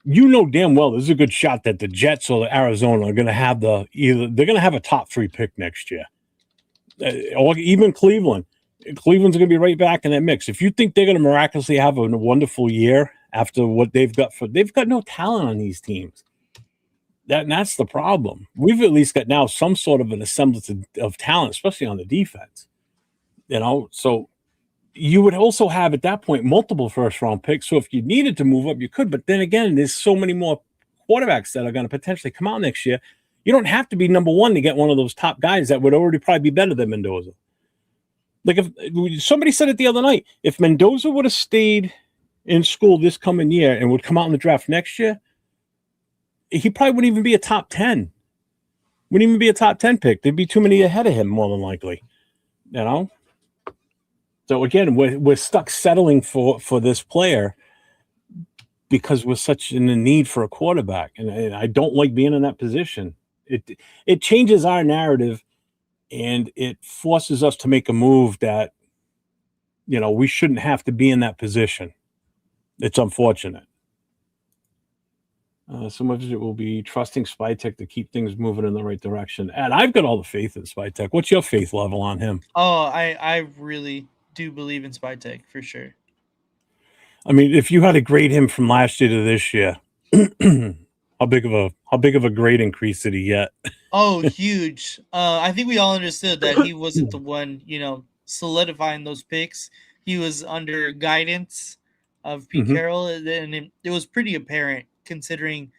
you know damn well there's a good shot that the Jets or the Arizona are going to have they're going to have a top 3 pick next year, or even Cleveland. Cleveland's going to be right back in that mix. If you think they're going to miraculously have a wonderful year after what they've got no talent on these teams. That's the problem. We've at least got now some sort of an assemblage of talent, especially on the defense. So you would also have at that point multiple first-round picks. So if you needed to move up, you could. But then again, there's so many more quarterbacks that are going to potentially come out next year. You don't have to be number 1 to get one of those top guys that would already probably be better than Mendoza. Like if somebody said it the other night, if Mendoza would have stayed in school this coming year and would come out in the draft next year, he probably wouldn't even be a top 10. Wouldn't even be a top 10 pick. There'd be too many ahead of him, more than likely. So again, we're stuck settling for this player because we're such in the need for a quarterback, and I don't like being in that position. It changes our narrative, and it forces us to make a move that we shouldn't have to be in that position. It's unfortunate. So much of it will be trusting Spytek to keep things moving in the right direction. And I've got all the faith in Spytek. What's your faith level on him? Oh, I really do believe in Spytek for sure. I mean, if you had to grade him from last year to this year, how big of a grade increase did he get? Oh, huge. I think we all understood that he wasn't the one, solidifying those picks. He was under guidance of Pete Carroll, and it was pretty apparent considering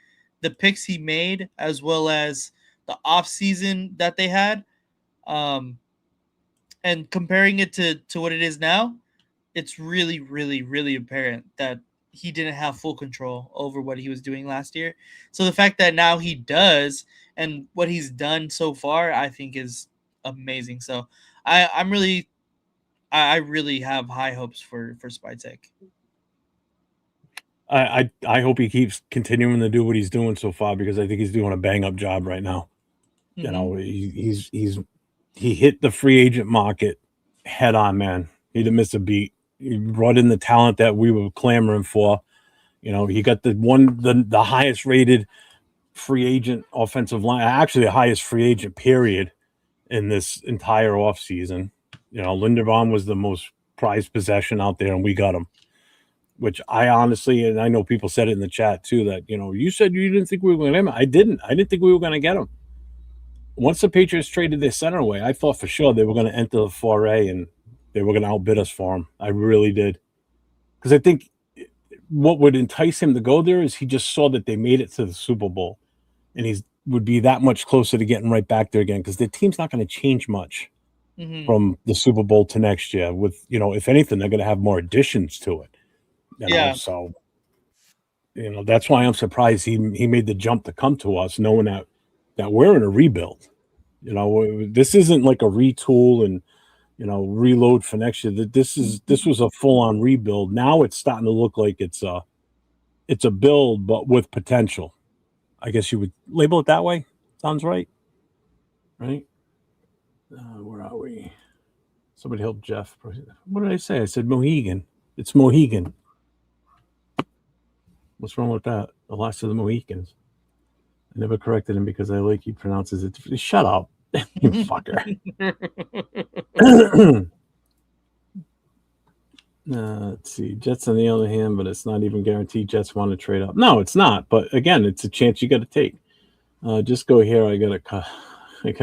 the picks he made as well as the offseason that they had. And comparing it to what it is now, it's really, really, really apparent that he didn't have full control over what he was doing last year. So the fact that now he does, and what he's done so far, I think is amazing. So I really have high hopes for Spytek. I hope he keeps continuing to do what he's doing so far, because I think he's doing a bang up job right now. He hit the free agent market head on, man. He didn't miss a beat. He brought in the talent that we were clamoring for. He got the highest rated free agent offensive line, actually the highest free agent period in this entire offseason. Linderbaum was the most prized possession out there, and we got him. Which I honestly, and I know people said it in the chat too, that, you said you didn't think we were going to get him. I didn't think we were going to get him. Once the Patriots traded their center away, I thought for sure they were going to enter the foray and they were going to outbid us for him. I really did. Because I think what would entice him to go there is he just saw that they made it to the Super Bowl, and he would be that much closer to getting right back there again, because the team's not going to change much from the Super Bowl to next year. With, if anything, they're going to have more additions to it. So, that's why I'm surprised he made the jump to come to us, knowing that we're in a rebuild. This isn't like a retool and, reload for next year. This was a full-on rebuild. Now it's starting to look like it's a build, but with potential. I guess you would label it that way. Sounds right. Right? Where are we? Somebody help Jeff. What did I say? I said Mohegan. It's Mohegan. What's wrong with that? The last of the Mohicans. I never corrected him because I like he pronounces it. Shut up, you fucker. Let's see. Jets on the other hand, but it's not even guaranteed Jets want to trade up. No, it's not. But again, it's a chance you got to take. Just go here. I got a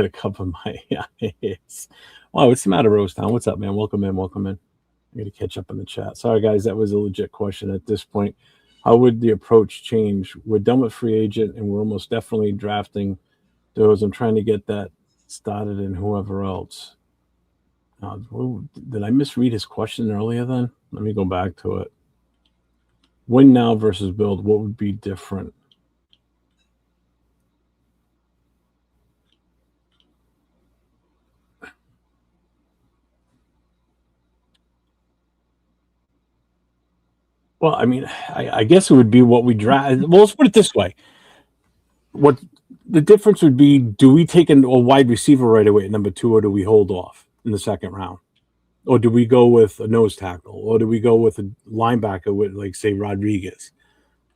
cup of my eyes. Wow, what's the matter, Rosetown? What's up, man? Welcome in. I got to catch up on the chat. Sorry, guys, that was a legit question at this point. How would the approach change? We're done with free agent, and we're almost definitely drafting those. I'm trying to get that started and whoever else. Did I misread his question earlier then? Let me go back to it. Win now versus build, what would be different? Well, I mean, I guess it would be what we draft. Well, let's put it this way. What the difference would be, do we take a wide receiver right away at number 2, or do we hold off in the second round? Or do we go with a nose tackle? Or do we go with a linebacker with, like, say, Rodriguez?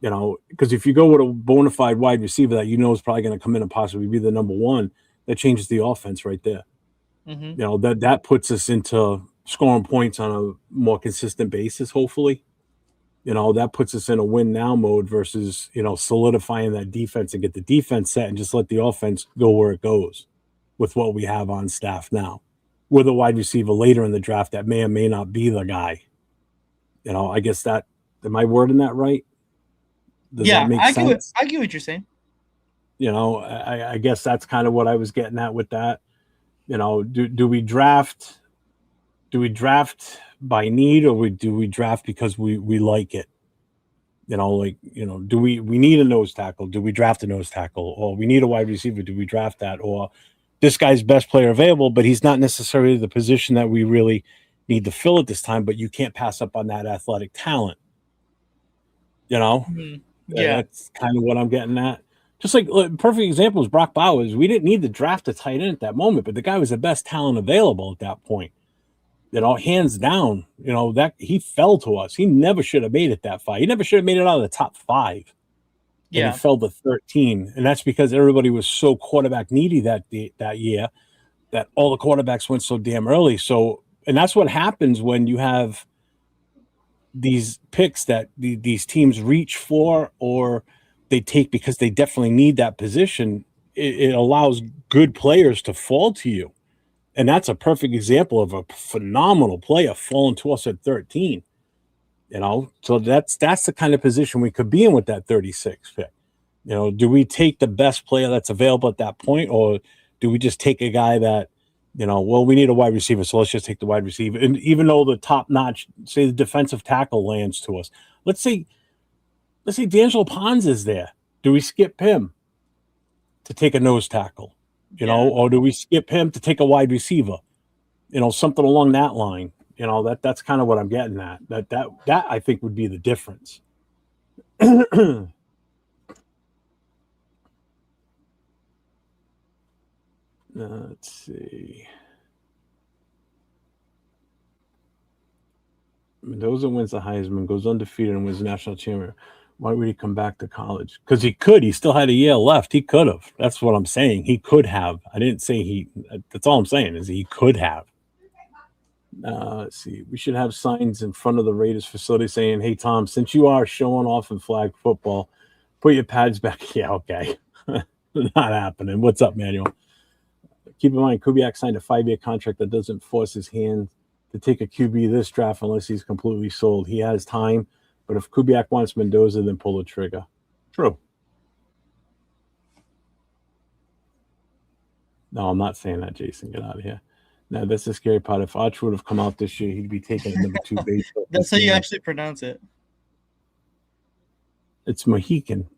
You know, because if you go with a bona fide wide receiver that you know is probably going to come in and possibly be the number 1, that changes the offense right there. Mm-hmm. You know, that puts us into scoring points on a more consistent basis, hopefully. You know, that puts us in a win now mode versus, you know, solidifying that defense and get the defense set and just let the offense go where it goes with what we have on staff now. With a wide receiver later in the draft that may or may not be the guy. You know, I guess that, am I wording that right? Does that make sense? I get what you're saying. You know, I guess that's kind of what I was getting at with that. You know, do we draft by need, or do we draft because we like it? You know, like, you know, do we need a nose tackle? Do we draft a nose tackle? Or we need a wide receiver? Do we draft that? Or this guy's best player available, but he's not necessarily the position that we really need to fill at this time, but you can't pass up on that athletic talent. You know, Yeah, that's kind of what I'm getting at. Just like, perfect example is Brock Bowers. We didn't need to draft a tight end at that moment, but the guy was the best talent available at that point. You know, hands down, you know, that he fell to us. He never should have made it that far. He never should have made it out of the top 5. And he fell to 13. And that's because everybody was so quarterback needy that year that all the quarterbacks went so damn early. So, and that's what happens when you have these picks that these teams reach for, or they take because they definitely need that position. It allows good players to fall to you. And that's a perfect example of a phenomenal player falling to us at 13. You know, so that's the kind of position we could be in with that 36 pick. You know, do we take the best player that's available at that point, or do we just take a guy that, you know, well, we need a wide receiver, so let's just take the wide receiver. And even though the top notch, say the defensive tackle lands to us, let's say D'Angelo Pons is there. Do we skip him to take a nose tackle? You know, or do we skip him to take a wide receiver? You know, something along that line. You know, that's kind of what I'm getting at. That I think would be the difference. Let's see. Mendoza wins the Heisman, goes undefeated, and wins national champion. Why would he come back to college? Because he could. He still had a year left. He could have. That's what I'm saying. He could have. I didn't say he. That's all I'm saying is he could have. Let's see. We should have signs in front of the Raiders facility saying, "Hey, Tom, since you are showing off in flag football, put your pads back." Yeah, okay. Not happening. What's up, Manuel? Keep in mind, Kubiak signed a 5-year contract that doesn't force his hand to take a QB this draft unless he's completely sold. He has time, but if Kubiak wants Mendoza, then pull the trigger. True. No, I'm not saying that, Jason. Get out of here. No, that's the scary part. If Arch would have come out this year, he'd be taking a number 2 base. That's how you actually pronounce it. It's Mohican.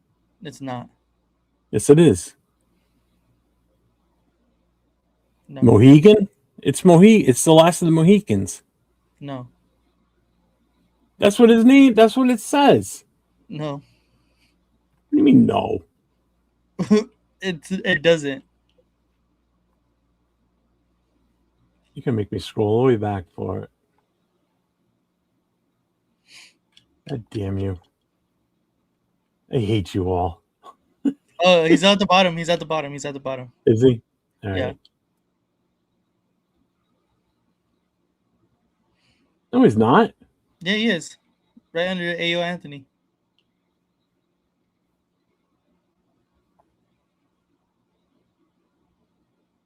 It's not. Yes, it is. No. Mohegan? It's It's the last of the Mohicans. No. That's what his name. That's what it says. No. What do you mean no? It doesn't. You can make me scroll all the way back for it. God damn you. I hate you all. Oh, he's at the bottom. He's at the bottom. He's at the bottom. Is he? All Yeah. right. No, he's not. Yeah, he is. Right under A.O. Anthony.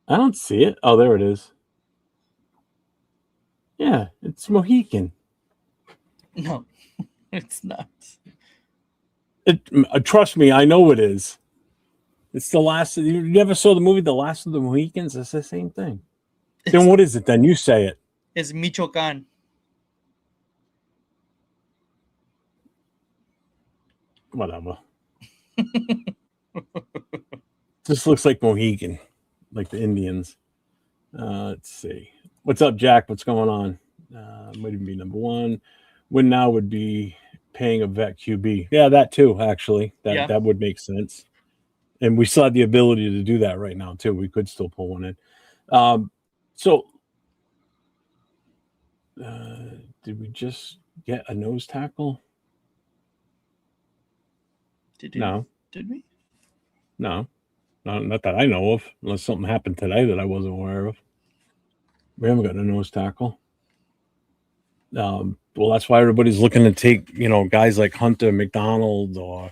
I don't see it. Oh, there it is. Yeah, it's Mohican. No, it's not. Trust me, I know it is. It's the last. You never saw the movie The Last of the Mohicans? It's the same thing. Then what is it? Then you say it. It's Michoacan. Whatever. Just looks like Mohegan, like the Indians. Let's see. What's up, Jack? What's going on? Might even be number one. Win now would be paying a vet QB. Yeah, that too, actually. That would make sense. And we still have the ability to do that right now, too. We could still pull one in. Did we just get a nose tackle? No. Did we? No. Not that I know of, unless something happened today that I wasn't aware of. We haven't gotten a nose tackle. Well, that's why everybody's looking to take, guys like Hunter, McDonald, or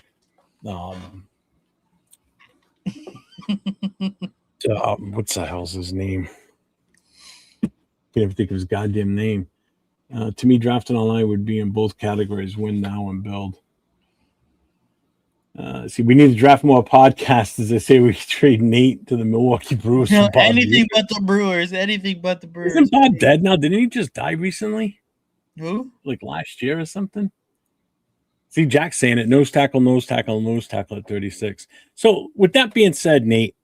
what's the hell's his name? Can't even think of his goddamn name. To me, drafting online would be in both categories: win now and build. See, we need to draft more podcasts. As they say, we trade Nate to the Milwaukee Brewers. No, anything but the Brewers. Anything but the Brewers. Isn't Bob dead now? Didn't he just die recently? Who? Like last year or something? See, Jack's saying it. Nose tackle, nose tackle, nose tackle at 36. So with that being said, Nate,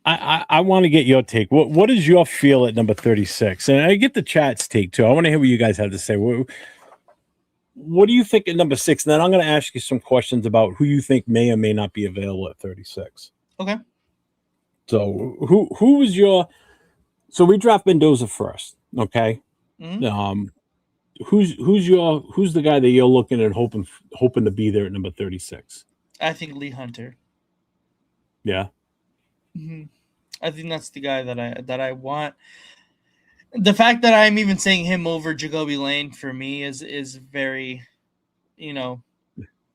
I want to get your take. What is your feel at number 36? And I get the chat's take too. I want to hear what you guys have to say. What do you think at number 6? And then I'm going to ask you some questions about who you think may or may not be available at 36. Okay. So who was your? So we draft Mendoza first. Okay. Mm-hmm. Who's the guy that you're looking at hoping to be there at number 36? I think Lee Hunter. Yeah. Mm-hmm. I think that's the guy that I want. The fact that I'm even saying him over Jacoby Lane for me is very,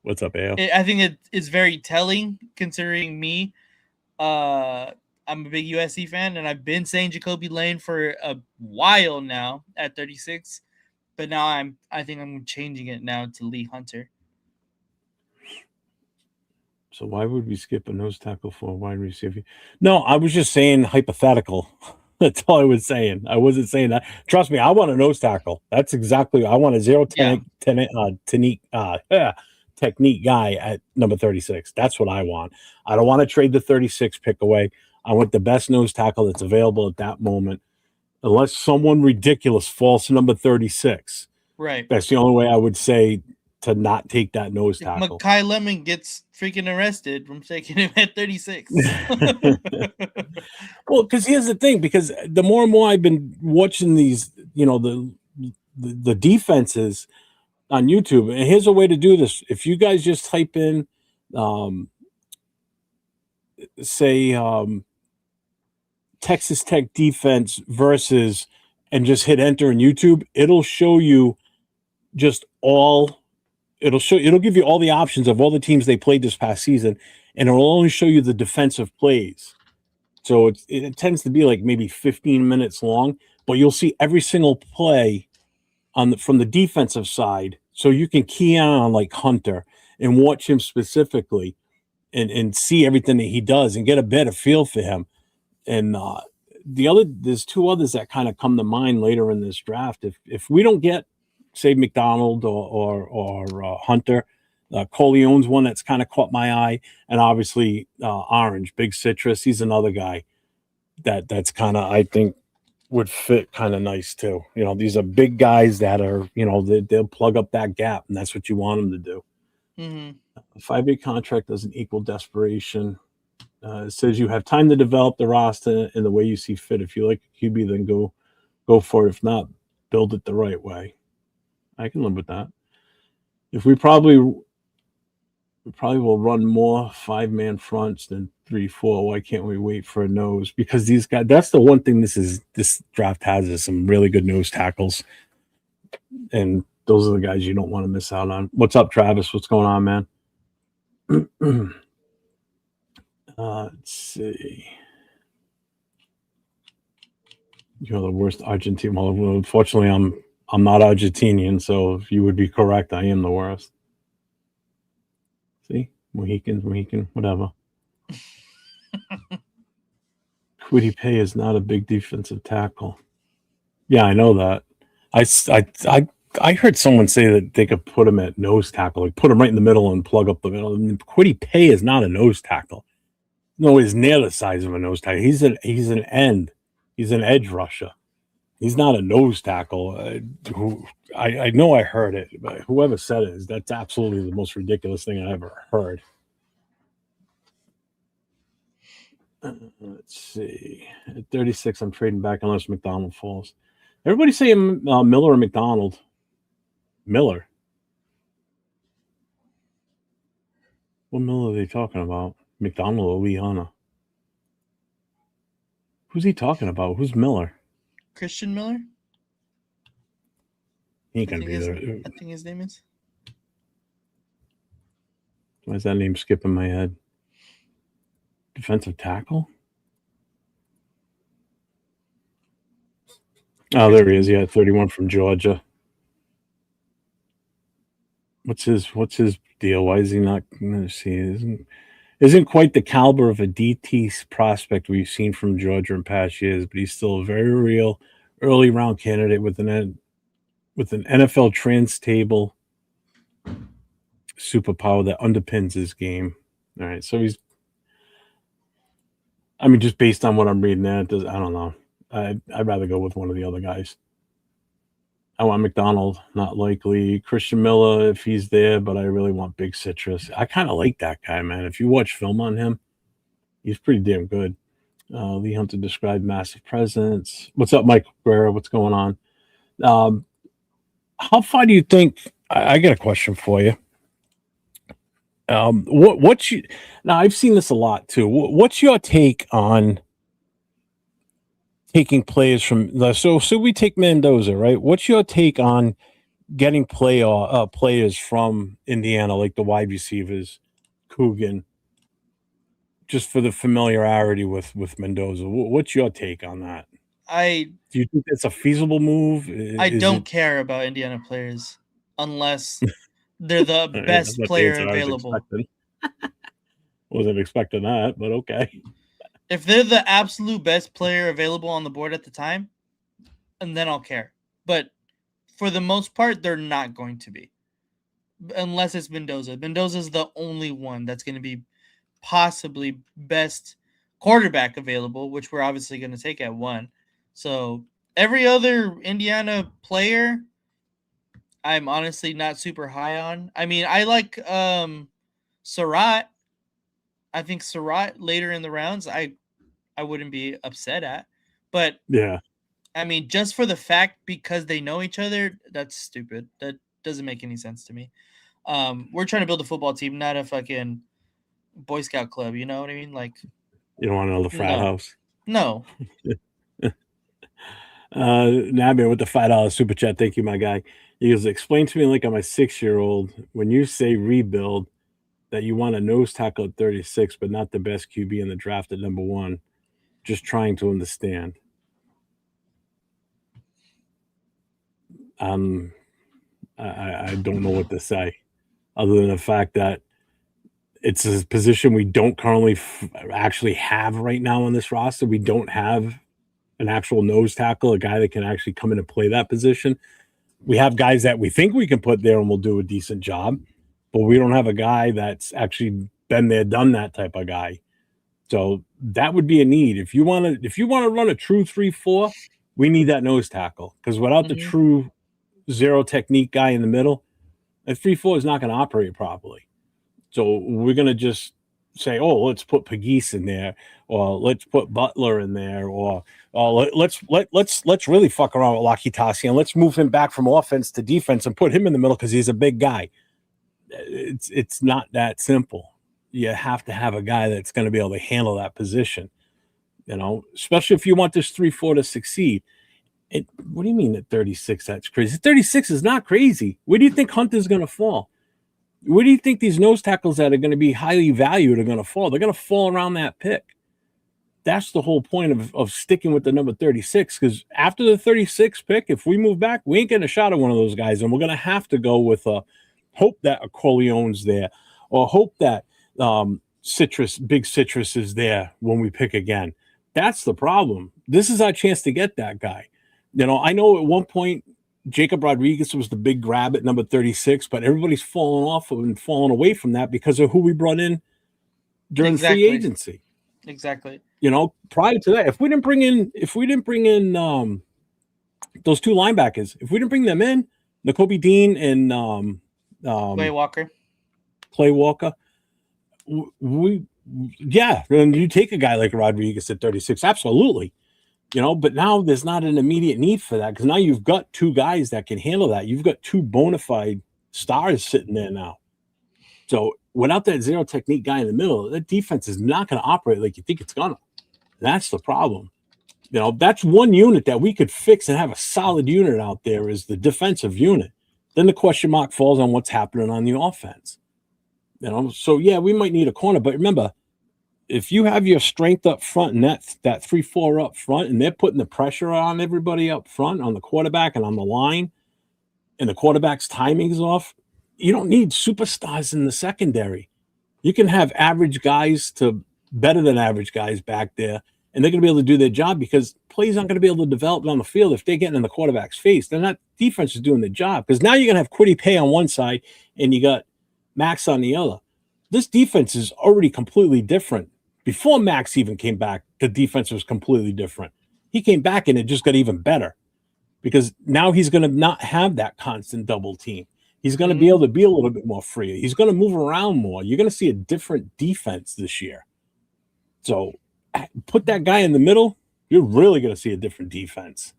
What's up, AO? I think it is very telling considering me. I'm a big USC fan, and I've been saying Jacoby Lane for a while now at 36, but now I think I'm changing it now to Lee Hunter. So why would we skip a nose tackle for a wide receiver? No, I was just saying hypothetical. That's all I was saying. I wasn't saying that. Trust me, I want a nose tackle. That's exactly. I want a technique guy at number 36. That's what I want. I don't want to trade the 36 pick away. I want the best nose tackle that's available at that moment, unless someone ridiculous falls to number 36. Right. That's the only way I would say to not take that nose tackle. Makai Lemon gets freaking arrested from taking him at 36. Well, because here's the thing, because the more and more I've been watching these, the defenses on YouTube, and here's a way to do this. If you guys just type in, Texas Tech defense versus, and just hit enter in YouTube, it'll show you just all. It'll give you all the options of all the teams they played this past season, and it'll only show you the defensive plays. So it tends to be like maybe 15 minutes long, but you'll see every single play from the defensive side. So you can key on like Hunter and watch him specifically and see everything that he does and get a better feel for him. And there's two others that kind of come to mind later in this draft. If we don't get, say, McDonald or Hunter, Coleone's one that's kind of caught my eye, and obviously Orange, Big Citrus. He's another guy that's kind of, I think, would fit kind of nice too. These are big guys that are, they'll plug up that gap, and that's what you want them to do. Mm-hmm. A 5-year contract doesn't equal desperation. It says you have time to develop the roster in the way you see fit. If you like QB, then go for it. If not, build it the right way. I can live with that. If we probably will run more 5-man fronts than 3-4. Why can't we wait for a nose? Because these guys, that's the one thing this draft has, is some really good nose tackles. And those are the guys you don't want to miss out on. What's up, Travis? What's going on, man? Let's see. You're the worst Argentine. Well, unfortunately, I'm not Argentinian, so if you would be correct, I am the worst. See? Mohican, whatever. Kwity Paye is not a big defensive tackle. Yeah, I know that. I heard someone say that they could put him at nose tackle, like put him right in the middle and plug up the middle. I mean, Kwity Paye is not a nose tackle. No, he's near the size of a nose tackle. He's an end. He's an edge rusher. He's not a nose tackle. I know I heard it, but whoever said it, that's absolutely the most ridiculous thing I ever heard. Let's see. At 36, I'm trading back unless McDonald falls. Everybody's saying Miller or McDonald. Miller. What Miller are they talking about? McDonald or Liana? Who's he talking about? Who's Miller? Christian Miller? He ain't gonna be there. I think his name is. Why is that name skipping my head? Defensive tackle? Oh, there he is. Yeah, 31 from Georgia. What's his deal? Why is he not? Let's see. Isn't quite the caliber of a DT prospect we've seen from Georgia in past years, but he's still a very real early round candidate with an NFL trans table superpower that underpins his game. All right, so just based on what I'm reading there, I don't know. I'd rather go with one of the other guys. I want McDonald, not likely. Christian Miller, if he's there, but I really want Big Citrus. I kind of like that guy, man. If you watch film on him, he's pretty damn good. Lee Hunter described massive presence. What's up, Mike Guerra? What's going on? How far do you think? I got a question for you. Now I've seen this a lot too. What's your take on taking players from so we take Mendoza, right? What's your take on getting players from Indiana, like the wide receivers, Coogan, just for the familiarity with Mendoza? What's your take on that? Do you think that's a feasible move? I don't care about Indiana players unless they're the best player available. Wasn't expecting that, but okay. If they're the absolute best player available on the board at the time, and then I'll care. But for the most part, they're not going to be. Unless it's Mendoza. Mendoza's the only one that's going to be possibly best quarterback available, which we're obviously going to take at 1. So every other Indiana player, I'm honestly not super high on. I mean, I like Surratt. I think Surratt later in the rounds, I wouldn't be upset at. But yeah, I mean, just for the fact because they know each other, that's stupid. That doesn't make any sense to me. We're trying to build a football team, not a fucking Boy Scout club. You know what I mean? Like, you don't want another frat house. No. Nabby with the $5 super chat. Thank you, my guy. He goes, explain to me like I'm a 6-year-old when you say rebuild that you want a nose tackle at 36, but not the best QB in the draft at number 1. Just trying to understand. I don't know what to say other than the fact that it's a position we don't currently actually have right now on this roster. We don't have an actual nose tackle, a guy that can actually come in and play that position. We have guys that we think we can put there and will do a decent job, but we don't have a guy that's actually been there, done that type of guy. So that would be a need. If you want to run a true 3-4, we need that nose tackle, because without the true zero technique guy in the middle, a 3-4 is not going to operate properly. So we're going to just say, oh, let's put Pegues in there, or let's put Butler in there, or let's really fuck around with Lakitasi and let's move him back from offense to defense and put him in the middle because he's a big guy. It's not that simple. You have to have a guy that's going to be able to handle that position, especially if you want this 3-4 to succeed. What do you mean at 36? That's crazy. 36 is not crazy. Where do you think Hunter's going to fall? Where do you think these nose tackles that are going to be highly valued are going to fall? They're going to fall around that pick. that's the whole point of sticking with the number 36. Because after the 36 pick, if we move back, we ain't getting a shot at one of those guys, and we're gonna have to go with hope that a Corleone's there, or hope that Big Citrus is there when we pick again. That's the problem. This is our chance to get that guy. I know at one point Jacob Rodriguez was the big grab at number 36, but everybody's fallen off and fallen away from that because of who we brought in during free agency. Exactly. Prior to that, if we didn't bring in those two linebackers, if we didn't bring them in, Nakobe Dean and Clay Walker, and you take a guy like Rodriguez at 36, absolutely. But now there's not an immediate need for that, because now you've got two guys that can handle that. You've got two bona fide stars sitting there now. So without that zero technique guy in the middle, that defense is not going to operate like you think it's going to. That's the problem. That's one unit that we could fix and have a solid unit out there, is the defensive unit. Then the question mark falls on what's happening on the offense. So yeah, we might need a corner, but remember, if you have your strength up front and that 3-4 up front, and they're putting the pressure on everybody up front, on the quarterback and on the line, and the quarterback's timing is off, you don't need superstars in the secondary. You can have average guys to better than average guys back there, and they're going to be able to do their job, because plays aren't going to be able to develop on the field if they're getting in the quarterback's face. Then that defense is doing the job, because now you're going to have Quiddy Pay on one side and you got Max on the other. This defense is already completely different. Before Max even came back, the defense was completely different. He came back and it just got even better, because now he's going to not have that constant double team. He's going to be able to be a little bit more free. He's going to move around more. You're going to see a different defense this year. So put that guy in the middle, you're really going to see a different defense.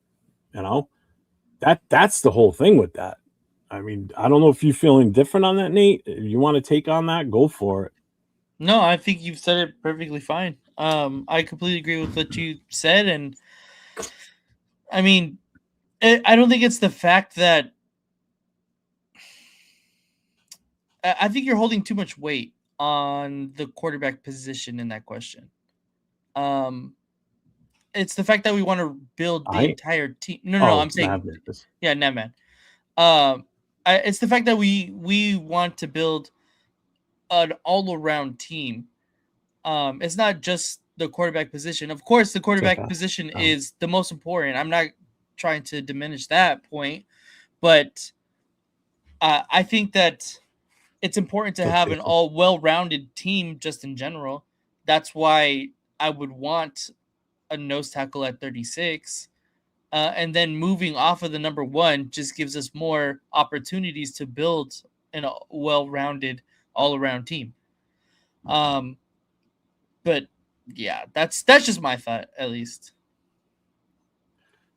That's the whole thing with that. I mean, I don't know if you're feeling different on that, Nate. If you want to take on that, go for it. No, I think you've said it perfectly fine. I completely agree with what you said, and I mean, I don't think it's the fact that I think you're holding too much weight on the quarterback position in that question. It's the fact that we want to build the entire team. No, I'm saying, yeah, no, man. It's the fact that we want to build an all-around team. It's not just the quarterback position. Of course, the quarterback position is the most important. I'm not trying to diminish that point, but I think that it's important to have an all well-rounded team just in general. That's why I would want a nose tackle at 36. And then moving off of the number 1 just gives us more opportunities to build a well-rounded all-around team. But yeah, that's just my thought, at least.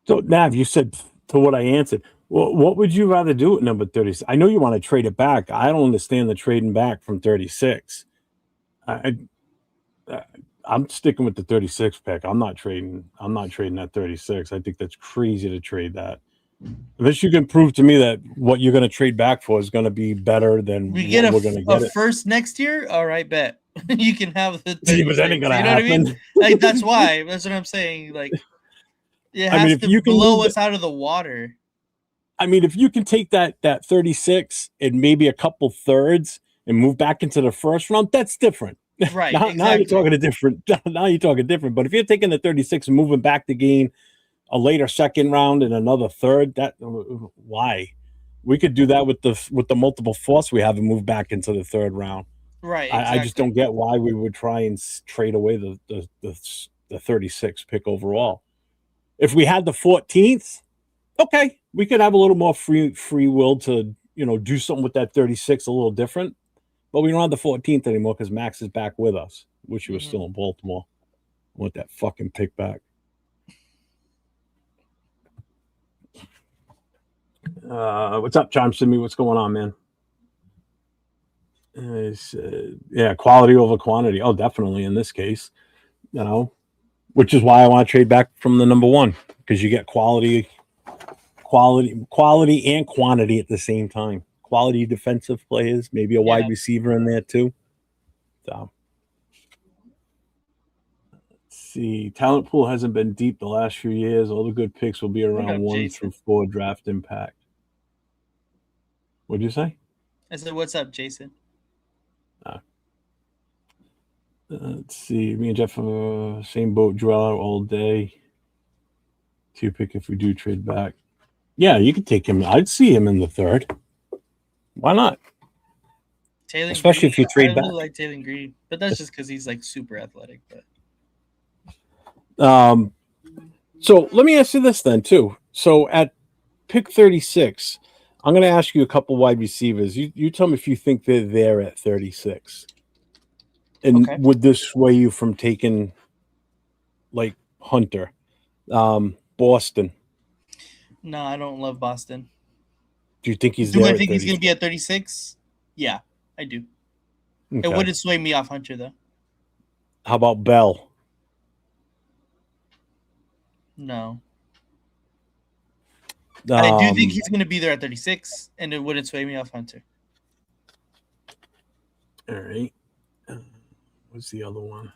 So Nav, you said to what I answered. Well, what would you rather do at number 36? I know you want to trade it back. I don't understand the trading back from 36. I'm sticking with the 36 pick. I'm not trading that 36. I think that's crazy to trade that. Unless you can prove to me that what you're going to trade back for is going to be better than we're going to get a first next year. All right, bet you can have the. But that ain't going to happen. What I mean? Like, that's why. That's what I'm saying. Like, it has to blow us out of the water. I mean, if you can take that 36 and maybe a couple thirds and move back into the first round, that's different. Right. Now you're talking different. But if you're taking the 36 and moving back to gain a later second round and another third, why? We could do that with the multiple fourths we have and move back into the third round. Right. I just don't get why we would try and trade away the 36 pick overall. If we had the 14th, okay, we could have a little more free will to do something with that 36 a little different. But we don't have the 14th anymore because Max is back with us. Wish he was still in Baltimore. I want that fucking pick back. What's up, Charm Simi? What's going on, man? Yeah, quality over quantity. Oh, definitely in this case, which is why I want to trade back from the number 1, because you get quality and quantity at the same time. Quality defensive players, maybe a wide receiver in there too. So let's see. Talent pool hasn't been deep the last few years. All the good picks will be What around up, 1 Jason? through 4 draft impact. What'd you say? I said, "What's up, Jason?" Let's see. Me and Jeff, same boat, draw all day. 2 pick if we do trade back. Yeah, you could take him. I'd see him in the 3rd. Why not? Taylor Especially Green. if you I trade really back. like Taylor Green, but that's just because he's like super athletic. But So let me ask you this then too. So at pick 36, I'm going to ask you a couple wide receivers. You tell me if you think they're there at 36. And okay, would this sway you from taking like Hunter, Boston? no, I don't love Boston. Do you think he's Do I there at think he's going to 36? be at 36? Yeah, I do. It Okay. wouldn't sway me off Hunter though. How about Bell? No, I do think Um, he's going to be there at 36, and it wouldn't sway me off Hunter. all right. What's the other one?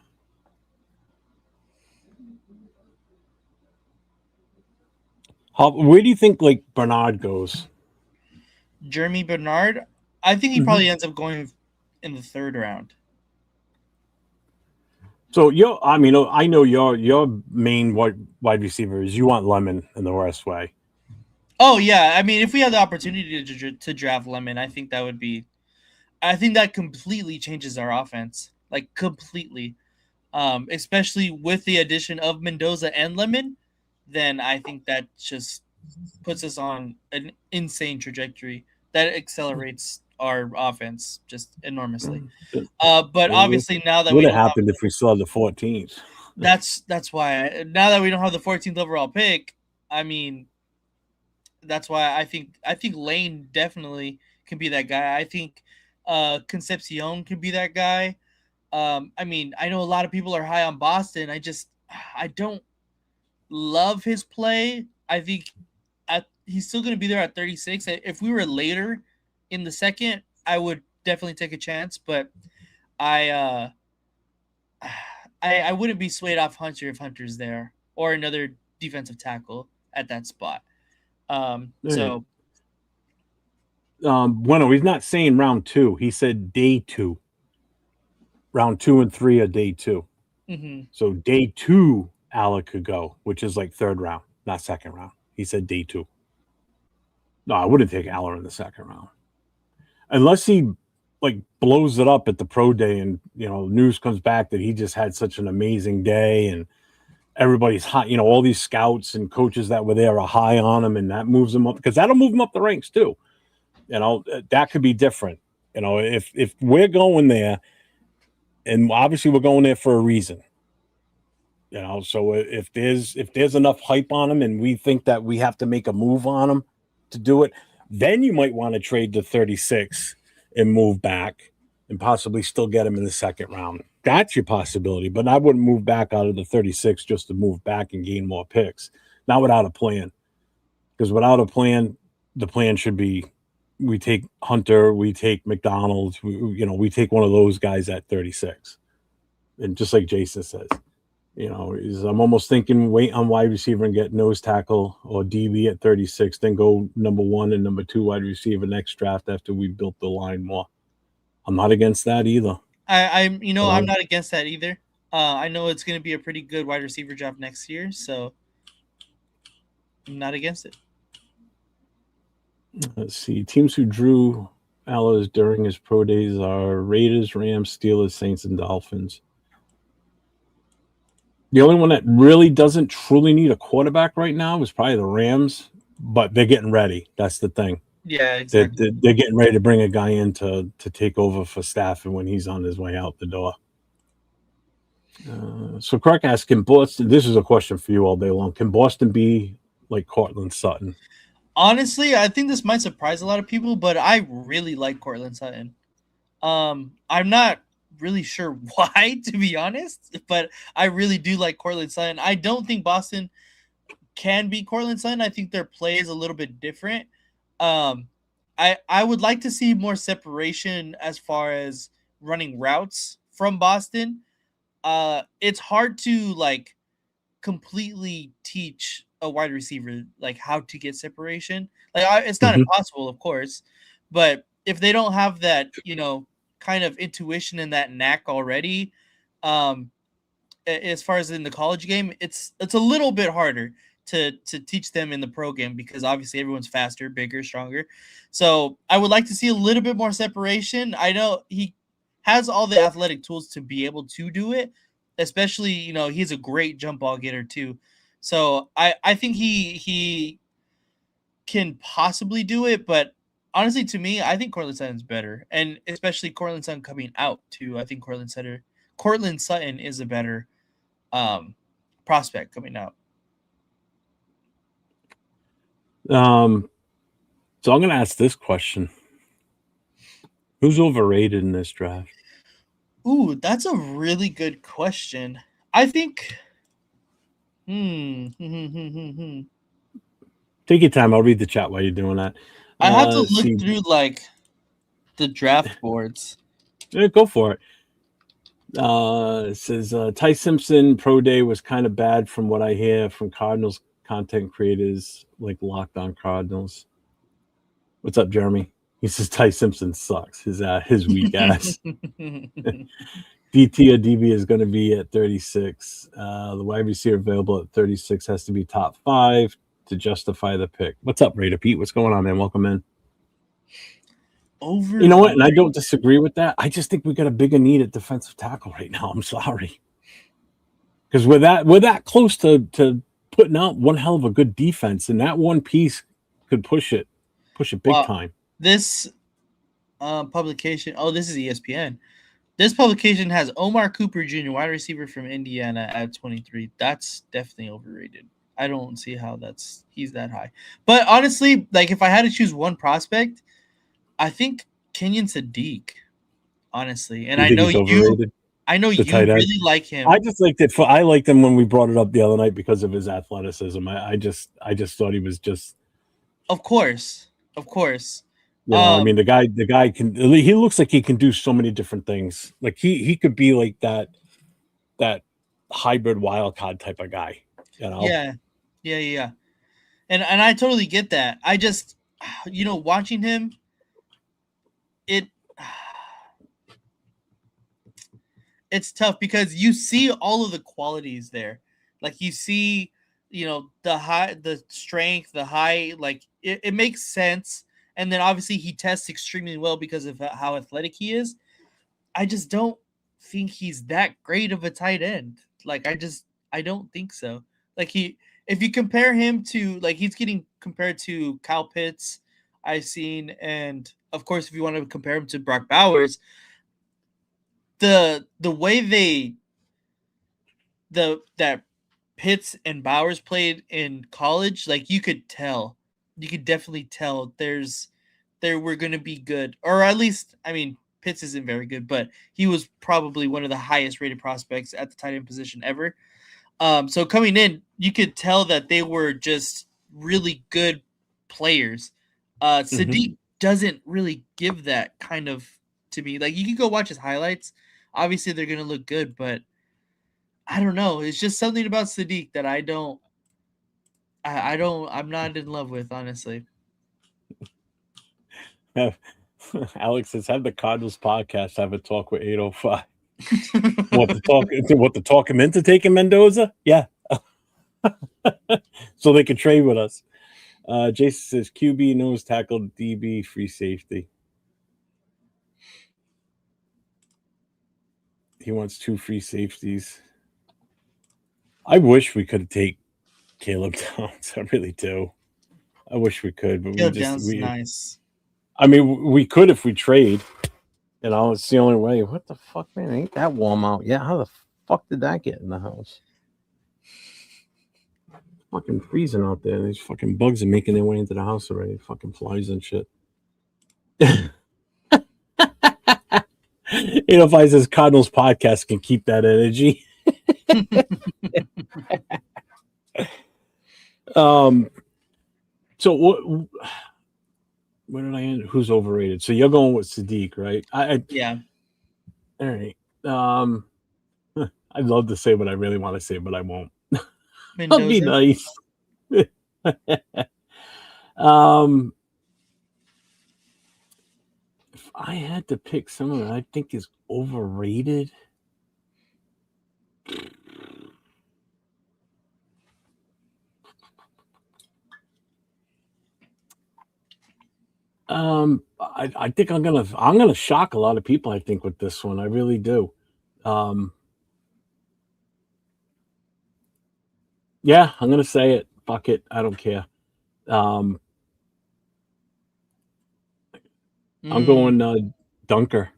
Where do you think like Bernard goes? Jeremy Bernard, I think he probably ends up going in the 3rd round. So I know your main wide receiver is you want Lemon in the worst way. Oh yeah, I mean, if we had the opportunity to draft Lemon, I think that would be. I think that completely changes our offense, like completely. Especially with the addition of Mendoza and Lemon, then I think that just puts us on an insane trajectory that accelerates our offense just enormously. It But obviously now that we would have don't have happened if we still had the 14th. that's why now that we don't have the 14th overall pick, I mean that's why I think Lane definitely can be that guy. I think Concepcion can be that guy. I mean, I know a lot of people are high on Boston. I don't love his play. I think he's still going to be there at 36. If we were later in the second, I would definitely take a chance. But I uh, I wouldn't be swayed off Hunter if Hunter's there or another defensive tackle at that spot. Right. So Bueno, he's not saying round 2. He said day 2. Round 2 and 3 are day 2. mhm. So day 2, Alec could go, which is like 3rd round, not 2nd round. He said day 2. No, I wouldn't take Aller in the 2nd round. Unless he like blows it up at the pro day and news comes back that he just had such an amazing day and everybody's high, all these scouts and coaches that were there are high on him and that moves him up because that'll move him up the ranks too. That could be different. If we're going there, and obviously we're going there for a reason. So if there's enough hype on him and we think that we have to make a move on him to do it, then you might want to trade to 36 and move back and possibly still get him in the 2nd round. That's your possibility, but I wouldn't move back out of the 36 just to move back and gain more picks. Not without a plan. Because without a plan, the plan should be we take Hunter, we take McDonald's, we take one of those guys at 36. And just like Jason says, I'm almost thinking wait on wide receiver and get nose tackle or DB at 36, then go number 1 and number 2 wide receiver next draft after we built the line more. I'm not against that either. I'm not against that either. I know it's going to be a pretty good wide receiver draft next year, so I'm not against it. Let's see. Teams who drew Allers during his pro days are Raiders, Rams, Steelers, Saints, and Dolphins. The only one that really doesn't truly need a quarterback right now is probably the Rams, but they're getting ready. That's the thing. Yeah, exactly. They're getting ready to bring a guy in to take over for Stafford when he's on his way out the door. So Clark asked, can Boston, this is a question for you all day long, can Boston be like Cortland Sutton? Honestly, I think this might surprise a lot of people, but I really like Cortland Sutton. I'm not really sure why, to be honest, but I really do like Cortland Sutton. I don't think Boston can be Cortland Sutton. I think their play is a little bit different. I would like to see more separation as far as running routes from Boston. it's hard to like completely teach a wide receiver like how to get separation. Like it's not Mhm. impossible, of course, but if they don't have that, kind of intuition and that knack already, um, as far as in the college game, it's a little bit harder to teach them in the pro game because obviously everyone's faster, bigger, stronger. So I would like to see a little bit more separation. I know he has all the athletic tools to be able to do it, especially he's a great jump ball getter too. So I think he can possibly do it, but honestly, to me, I think Cortland Sutton's better, and especially Cortland Sutton coming out too. I think Cortland Sutton is a better prospect coming out. So I'm going to ask this question: who's overrated in this draft? Ooh, that's a really good question. I think. Take your time. I'll read the chat while you're doing that. I have to look See, through like the draft boards. yeah, go for it. It says Ty Simpson Pro Day was kind of bad from what I hear from Cardinals content creators like Locked On Cardinals. What's up, Jeremy? He says Ty Simpson sucks. His weak ass. DT or DB is going to be at 36. The wide receiver available at 36 has to be top 5 to justify the pick. What's up, Raider Pete? What's going on, man? Welcome in. You know what? And I don't disagree with that. I just think we got a bigger need at defensive tackle right now. I'm sorry, because we're that close to putting out one hell of a good defense, and that one piece could push it big time. This publication. Oh, this is ESPN. This publication has Omar Cooper Jr., wide receiver from Indiana, at 23. That's definitely overrated. I don't see how he's that high. But honestly, like if I had to choose one prospect, I think Kenyon Sadiq. Honestly, and I know you really like him. I just liked it. I liked him when we brought it up the other night because of his athleticism. I just thought he was just. Of course. I mean, the guy can. He looks like he can do so many different things. Like he could be like that hybrid wild card type of guy. Yeah. And I totally get that. I just, watching him, it's tough because you see all of the qualities there. Like you see, the strength, the height, like it makes sense. And then obviously he tests extremely well because of how athletic he is. I just don't think he's that great of a tight end. Like I don't think so. Like if you compare him to like he's getting compared to Kyle Pitts, I've seen, and of course if you want to compare him to Brock Bowers, the way that Pitts and Bowers played in college, like you could definitely tell they were going to be good, or at least, I mean, Pitts isn't very good, but he was probably one of the highest rated prospects at the tight end position ever. So coming in, you could tell that they were just really good players. Sadiq doesn't really give that kind of to me. Like you can go watch his highlights. Obviously, they're going to look good, but I don't know. It's just something about Sadiq that I'm not in love with, honestly. Alex says, have the Cardinals podcast have a talk with 805. What to talk him into taking Mendoza? Yeah. So they could trade with us. Jason says QB, nose tackle, DB, free safety. He wants 2 free safeties. I wish we could take Caleb Downs. I really do. I wish we could, but Caleb Downs is nice. I mean, we could if we trade. It's the only way. What the fuck, man? Ain't that warm out? Yeah, how the fuck did that get in the house? Fucking freezing out there. These fucking bugs are making their way into the house already. Fucking flies and shit. If I says Cardinals podcast can keep that energy. So what? Where did I end? Who's overrated? So you're going with Sadiq, right? Yeah. All right. I'd love to say what I really want to say, but I won't. I'll be Mendoza. nice. um, if I had to pick someone that I think is overrated, I think I'm gonna shock a lot of people. I think with this one, I really do. Yeah, I'm gonna say it. Fuck it, I don't care. I'm going Dunker.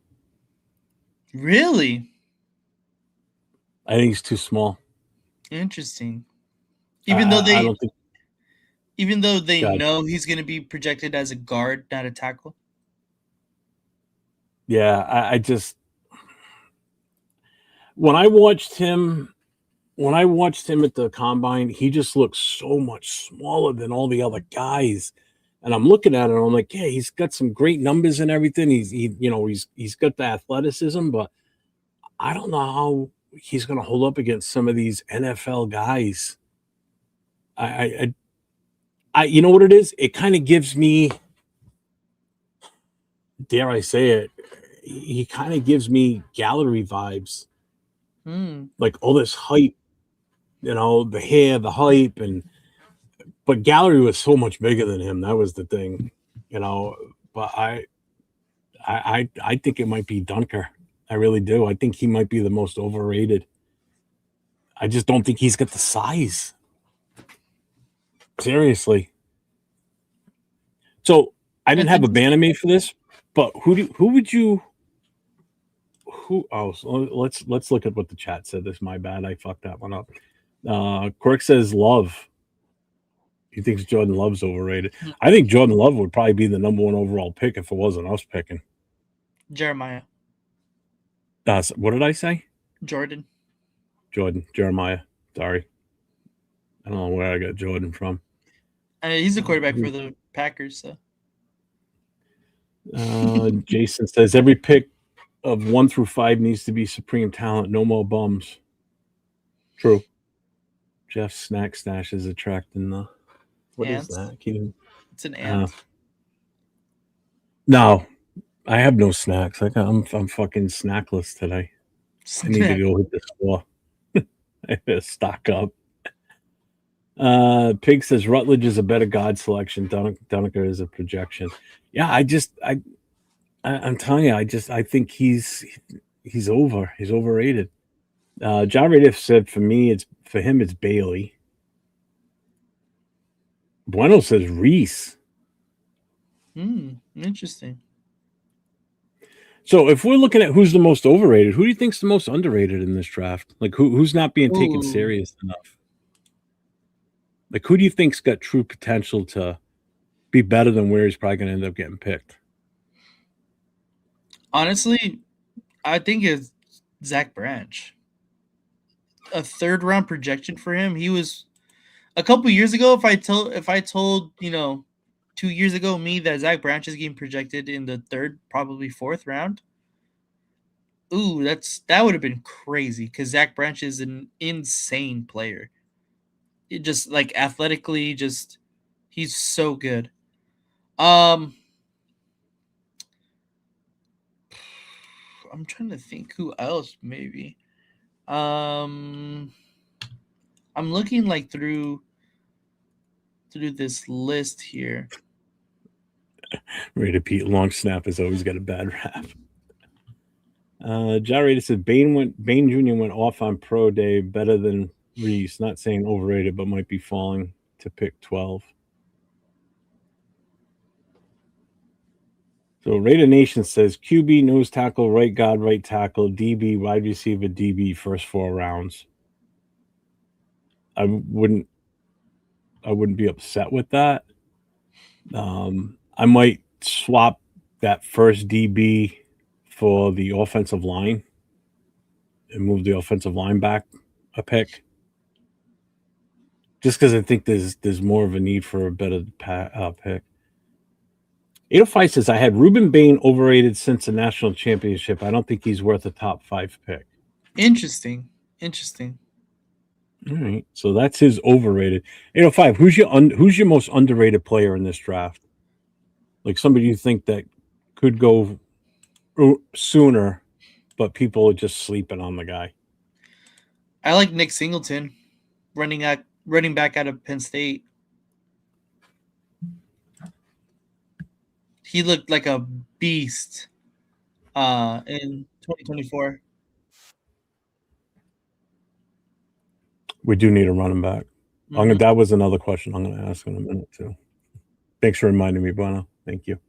Really I think he's too small. interesting. Even though I they, don't think. even though they God. know he's going to be projected as a guard, not a tackle. Yeah, I just when I watched him at the combine, he just looked so much smaller than all the other guys. And I'm looking at it, and I'm like, yeah, he's got some great numbers and everything. He's got the athleticism, but I don't know how he's going to hold up against some of these NFL guys. You know what it is? It kind of gives me, dare I say it, he kind of gives me gallery vibes, like all this hype, the hair, the hype, but Gallery was so much bigger than him. That was the thing, But I think it might be Dunker. I really do. I think he might be the most overrated. I just don't think he's got the size. Seriously. So I didn't have a Bantamade for this, but so let's look at what the chat said. This is my bad. I fucked that one up. Quirk says Love. He thinks Jordan Love's overrated. I think Jordan Love would probably be the number 1 overall pick if it wasn't us picking. Jeremiah. What did I say? Jordan. Jeremiah. Sorry. I don't know where I got Jordan from. He's a quarterback for the Packers. So. Jason says every pick of 1 through 5 needs to be supreme talent. No more bums. True. Jeff's snack stash is attracting the. What ants? Is that? It's an ant. No, I have no snacks. I'm fucking snackless today. I need to go hit the store. I gotta stock up. Pig says Rutledge is a better God selection. Dunaker is a projection. Yeah, I'm telling you, I think he's overrated. John Radiff said for him it's Bailey. Bueno says Reese. Interesting. So if we're looking at who's the most overrated, who do you think's the most underrated in this draft? Like who's not being taken serious enough? Like who do you think's got true potential to be better than where he's probably going to end up getting picked? Honestly, I think it's Zach Branch. A 3rd round projection for him. He was a couple years ago. If I told 2 years ago me that Zach Branch is getting projected in the 3rd, probably 4th round. Ooh, that would have been crazy because Zach Branch is an insane player. It just like athletically, he's so good. I'm trying to think who else maybe. I'm looking like through this list here. Rita Pete, long snap has always got a bad rap. Jarrett said Bain Jr. went off on pro day better than Reese. Not saying overrated, but might be falling to pick 12. So Raider Nation says QB, nose tackle, right guard, right tackle, DB, wide receiver, DB, first 4 rounds. I wouldn't be upset with that. I might swap that first DB for the offensive line and move the offensive line back a pick. Just because I think there's more of a need for a better pick. 805 says, I had Ruben Bain overrated since the national championship. I don't think he's worth a top 5 pick. Interesting. Interesting. All right, so that's his overrated. 805. Who's your most underrated player in this draft? Like somebody you think that could go sooner, but people are just sleeping on the guy. I like Nick Singleton, running back out of Penn State. He looked like a beast in 2024. We do need a running back. Mhm. That was another question I'm going to ask in a minute too. Thanks for reminding me, Bueno. Thank you.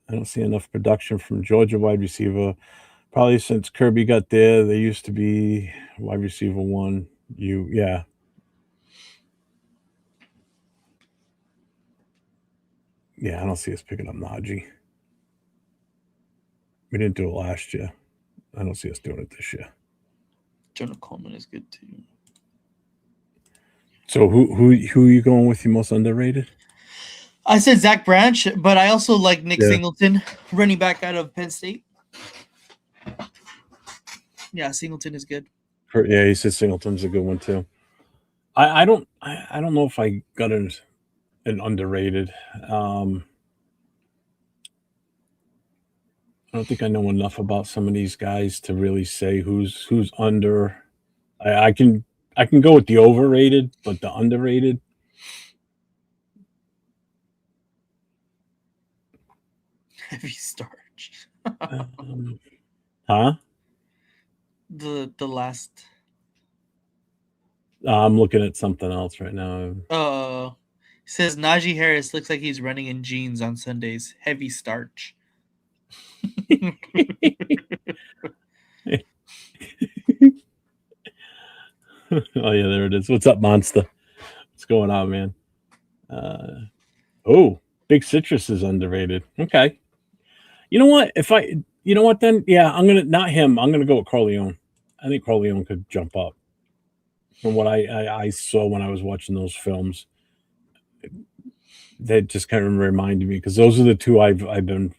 I don't see enough production from Georgia wide receiver. Probably since Kirby got there, they used to be wide receiver one. Yeah. Yeah, I don't see us picking up Najee. We didn't do it last year. I don't see us doing it this year. Jonah Coleman is good too. So who are you going with? Your most underrated? I said Zach Branch, but I also like Nick Yeah. Singleton, running back out of Penn State. Yeah, Singleton is good. Yeah, he says Singleton's a good one too. I don't know if I got an underrated. I don't think I know enough about some of these guys to really say who's under. I can go with the overrated, but the underrated. Heavy starch. Huh? The last. I'm looking at something else right now. Says Najee Harris looks like he's running in jeans on Sundays. Heavy starch. Oh yeah, there it is. What's up, Monster? What's going on, man? Oh, Big Citrus is underrated. Okay. You know what? You know what then? Yeah, I'm gonna not him. I'm gonna go with Corleone. I think Corleone could jump up from what I saw when I was watching those films. That just kind of reminded me because those are the two I've been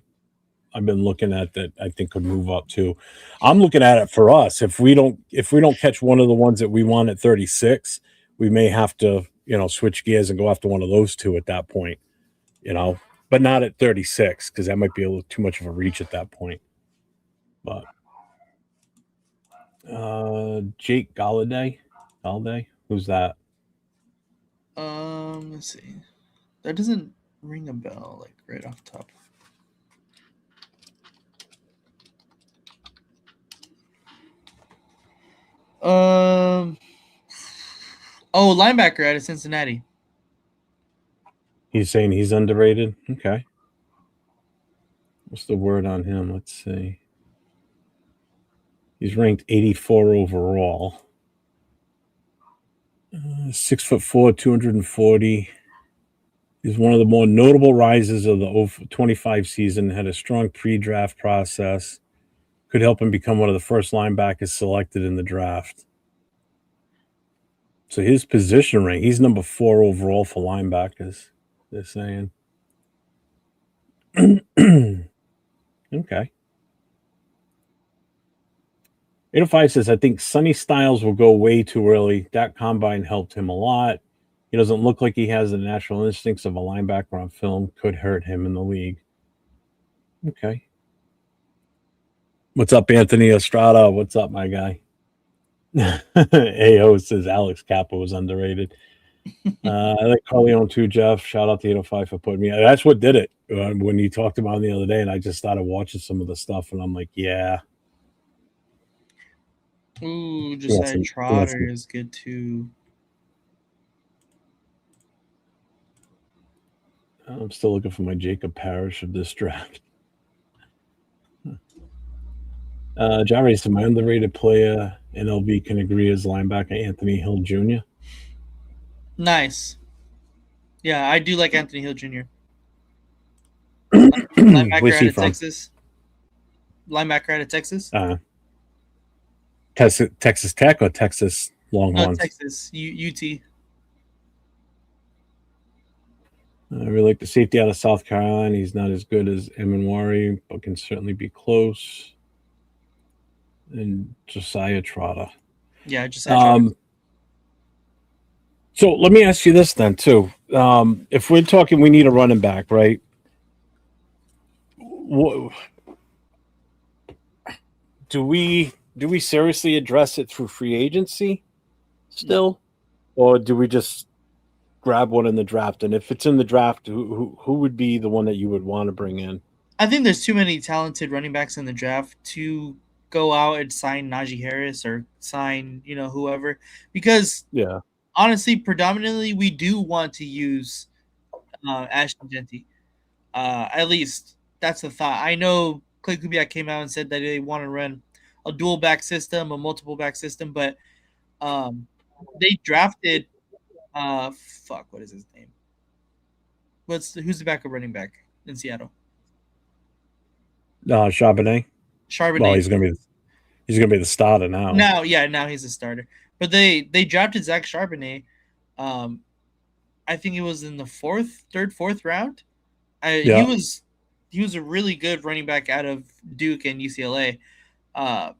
looking at that I think could move up too. I'm looking at it for us. If we don't catch one of the ones that we want at 36, we may have to, switch gears and go after one of those two at that point, but not at 36 because that might be a little too much of a reach at that point. But Jake Galladay, who's that? Let's see. That doesn't ring a bell like right off the top. Linebacker out of Cincinnati. He's saying he's underrated. Okay. What's the word on him? Let's see. He's ranked 84 overall. 6'4", 240. He's one of the more notable rises of the 25 season. Had a strong pre-draft process. Could help him become one of the first linebackers selected in the draft. So his position rank, he's number 4 overall for linebackers. They're saying. Okay. 805 says, I think Sonny Styles will go way too early. That combine helped him a lot. He doesn't look like he has the natural instincts of a linebacker on film. Could hurt him in the league. Okay. What's up, Anthony Estrada? What's up, my guy? AO says Alex Kappa was underrated. I like Corleone too, Jeff. Shout out to 805 for putting me. That's what did it when you talked about him the other day, and I just started watching some of the stuff, and I'm like, yeah. Ooh, Josiah Trotter is good too. I'm still looking for my Jacob Parrish of this draft. Jari said, my underrated player NLB can agree as linebacker Anthony Hill Jr. Nice. Yeah, I do like Anthony Hill Jr. Linebacker out of Texas. Linebacker out of Texas. Texas Tech or Texas Longhorns? No, Texas. UT. I really like the safety out of South Carolina. He's not as good as Emanwari, but can certainly be close. and Josiah Trotter. Yeah, just I tried. So let me ask you this then too. If we're talking, we need a running back, right? What, do we seriously address it through free agency still, or do we just grab one in the draft? And if it's in the draft, who would be the one that you would want to bring in? I think there's too many talented running backs in the draft to go out and sign Najee Harris or sign, whoever. Because Yeah, honestly, predominantly, we do want to use Ashton Genty. At least that's the thought. I know Clay Kubiak came out and said that they want to run a dual back system, a multiple back system, but um, they drafted what is his name? Who's the backup running back in Seattle? Charbonnet. Well, Charbonnet. he's gonna be the starter now. Now he's a starter. But they drafted Zach Charbonnet. Um, I think it was in the fourth round. Yeah. He was a really good running back out of Duke and UCLA. Uh,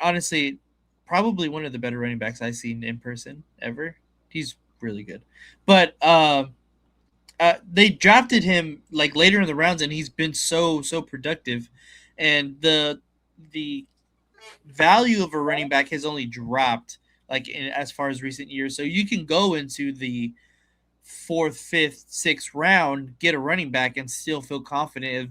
Honestly, probably one of the better running backs I've seen in person ever. He's really good. But they drafted him like later in the rounds, and he's been so productive. And the value of a running back has only dropped as far as recent years. So you can go into the fourth, fifth, sixth round, get a running back, and still feel confident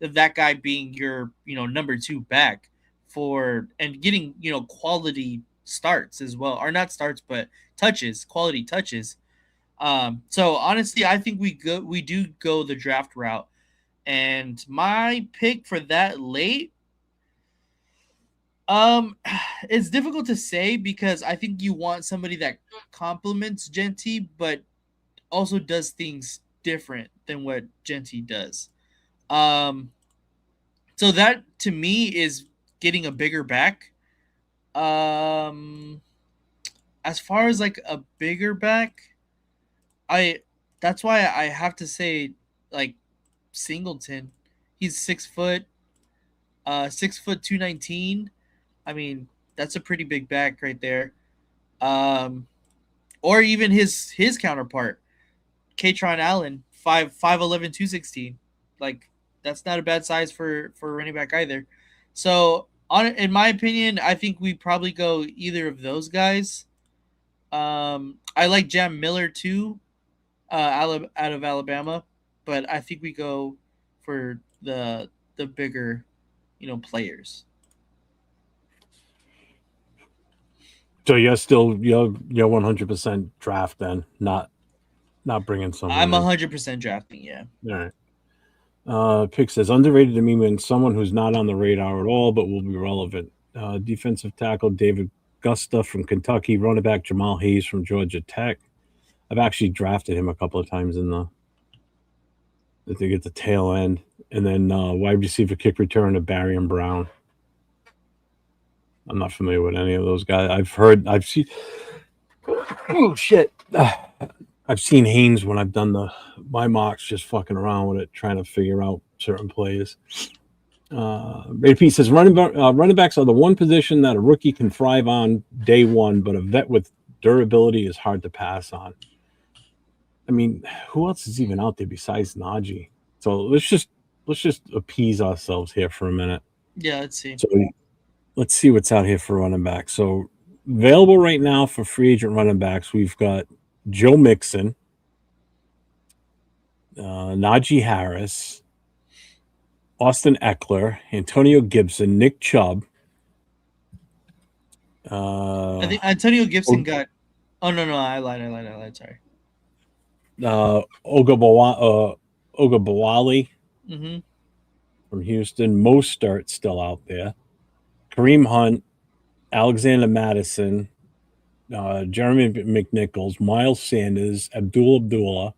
of that guy being your number two back and getting quality starts as well, or not starts but quality touches. So honestly, I think we do go the draft route, and my pick for that late. It's difficult to say because I think you want somebody that complements Genty, but also does things different than what Genty does. Um, so that to me is getting a bigger back. Um, as far as like a bigger back, I that's why I have to say like Singleton. He's 6 foot, 6 foot 219. I mean, that's a pretty big back right there. Um, or even his counterpart, Katron Allen, 5'11", 216. Like that's not a bad size for a running back either. So in my opinion, I think we probably go either of those guys. I like Jam Miller too, out of Alabama, but I think we go for the bigger, players. So you're 100% draft then, not bringing someone I'm in. 100% drafting. Yeah. All right. Pick says underrated to me means someone who's not on the radar at all, but will be relevant. Defensive tackle David Gusta from Kentucky, running back Jamal Hayes from Georgia Tech. I've actually drafted him a couple of times I think at the tail end, and then wide receiver kick return to Barry and Brown. I'm not familiar with any of those guys. I've seen. Oh shit! I've seen Haynes when I've done my mocks, just fucking around with it, trying to figure out certain players. AP says running backs are the one position that a rookie can thrive on day one, but a vet with durability is hard to pass on. I mean, who else is even out there besides Najee? So let's just appease ourselves here for a minute. Yeah, let's see. So let's see what's out here for running backs. So available right now for free agent running backs, we've got Joe Mixon, Najee Harris, Austin Eckler, Antonio Gibson, Nick Chubb. I think Antonio Gibson got. Oh no, I lied. Sorry. Ogabawali Mm-hmm. from Houston. Mostert still out there. Kareem Hunt, Alexander Madison, Jeremy McNichols, Miles Sanders, Abdullah,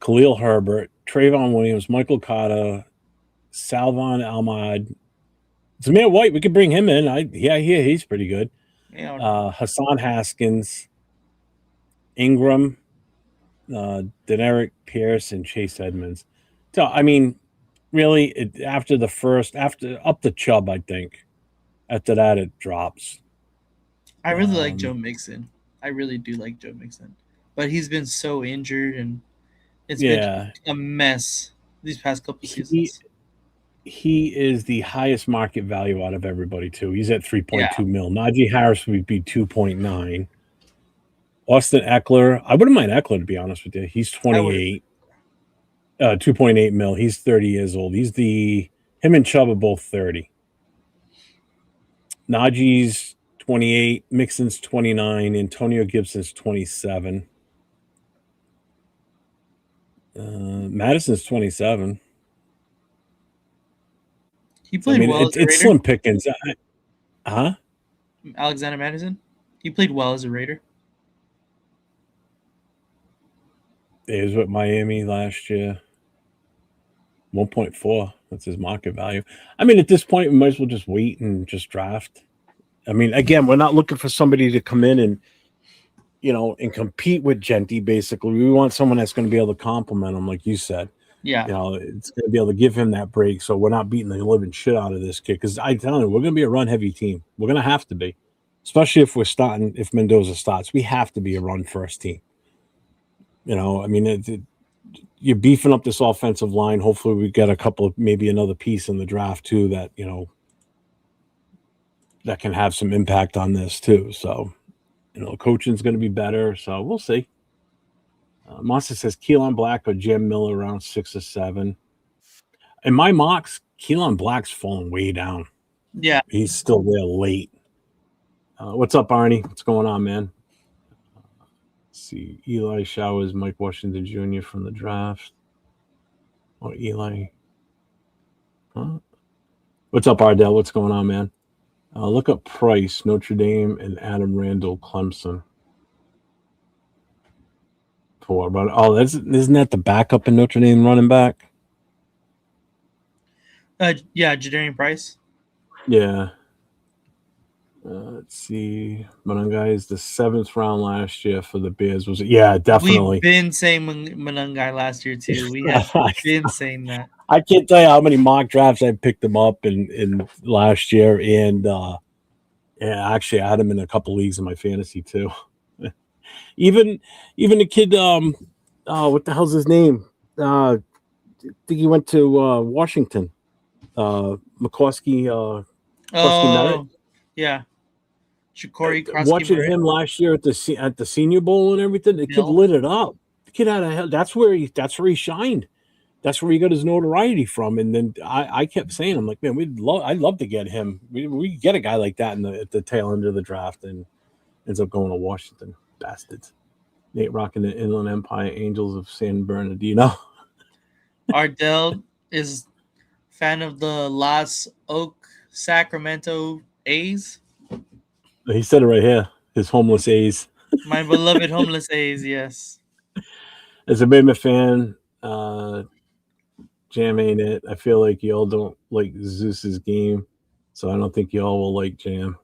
Khalil Herbert, Trayvon Williams, Michael Carter, Salvon Ahmad, Zamir White. We could bring him in. I hear he's pretty good. Yeah. Hassan Haskins, Ingram, Deneric Pierce, and Chase Edmonds. So I mean, really, after up the Chubb, I think After that, it drops. I really like Joe Mixon. I really do like Joe Mixon, but he's been so injured and it's been Yeah, a mess these past couple he seasons. he is the highest market value out of everybody too. He's at 3.2 Yeah, mil. Najee Harris would be 2.9. Austin Eckler, I wouldn't mind Eckler to be honest with you. He's I would. 28, 2.8 mil. He's 30 years old. Him and Chubb are both 30. Najee's 28, Mixon's 29, Antonio Gibson's 27. Madison's 27. He I played mean, well as a it's Raider. slim pickings. Huh? Alexander Madison. He played well as a Raider. He was with Miami last year. 1.4. That's his market value. I mean, at this point, we might as well just wait and just draft. I mean, again, we're not looking for somebody to come in and and compete with Genty. Basically, we want someone that's going to be able to complement him, like you said. Yeah, It's going to be able to give him that break, so we're not beating the living shit out of this kid. Because I tell you, we're going to be a run-heavy team. We're going to have to be, especially if we're starting. If Mendoza starts, we have to be a run-first team. I mean, you're beefing up this offensive line. Hopefully, we get a couple of maybe another piece in the draft too that that can have some impact on this too. So, coaching's going to be better. So we'll see. Monster says Keelan Black or Jim Miller around 6 or 7. In my mocks, Keelan Black's falling way down. yeah. He's still there late. What's up, Arnie? What's going on, man? Let's see. Eli Showers, Mike Washington Jr. from the draft. Or Eli. Huh? What's up, Ardell? What's going on, man? Look up Price, Notre Dame, and Adam Randall, Clemson. Isn't that the backup in Notre Dame running back? Yeah, Jadarian Price. Yeah. Let's see. Manungai is the 7th round last year for the Bears. Was it? Yeah, definitely. We've been saying Manungai last year too. We have been saying that. I can't tell you how many mock drafts I picked him up in last year, and actually I had him in a couple leagues in my fantasy too. even the kid, what the hell's his name? I think he went to Washington. McCoskey Merritt. Oh, yeah. Shikori Krosky Watching Merritt. him last year at the Senior Bowl and everything, the kid lit it up. The kid had that's where he shined. That's where he got his notoriety from. And then I kept saying, I'm like, man, I'd love to get him. We get a guy like that at the tail end of the draft, and ends up going to Washington. Bastards. Nate rocking the Inland Empire Angels of San Bernardino. Ardell is fan of the Las Oak Sacramento A's. He said it right here. His homeless A's. My beloved homeless A's, yes. As a Bama fan, Jam ain't it. I feel like y'all don't like Zeus's game, so I don't think y'all will like Jam.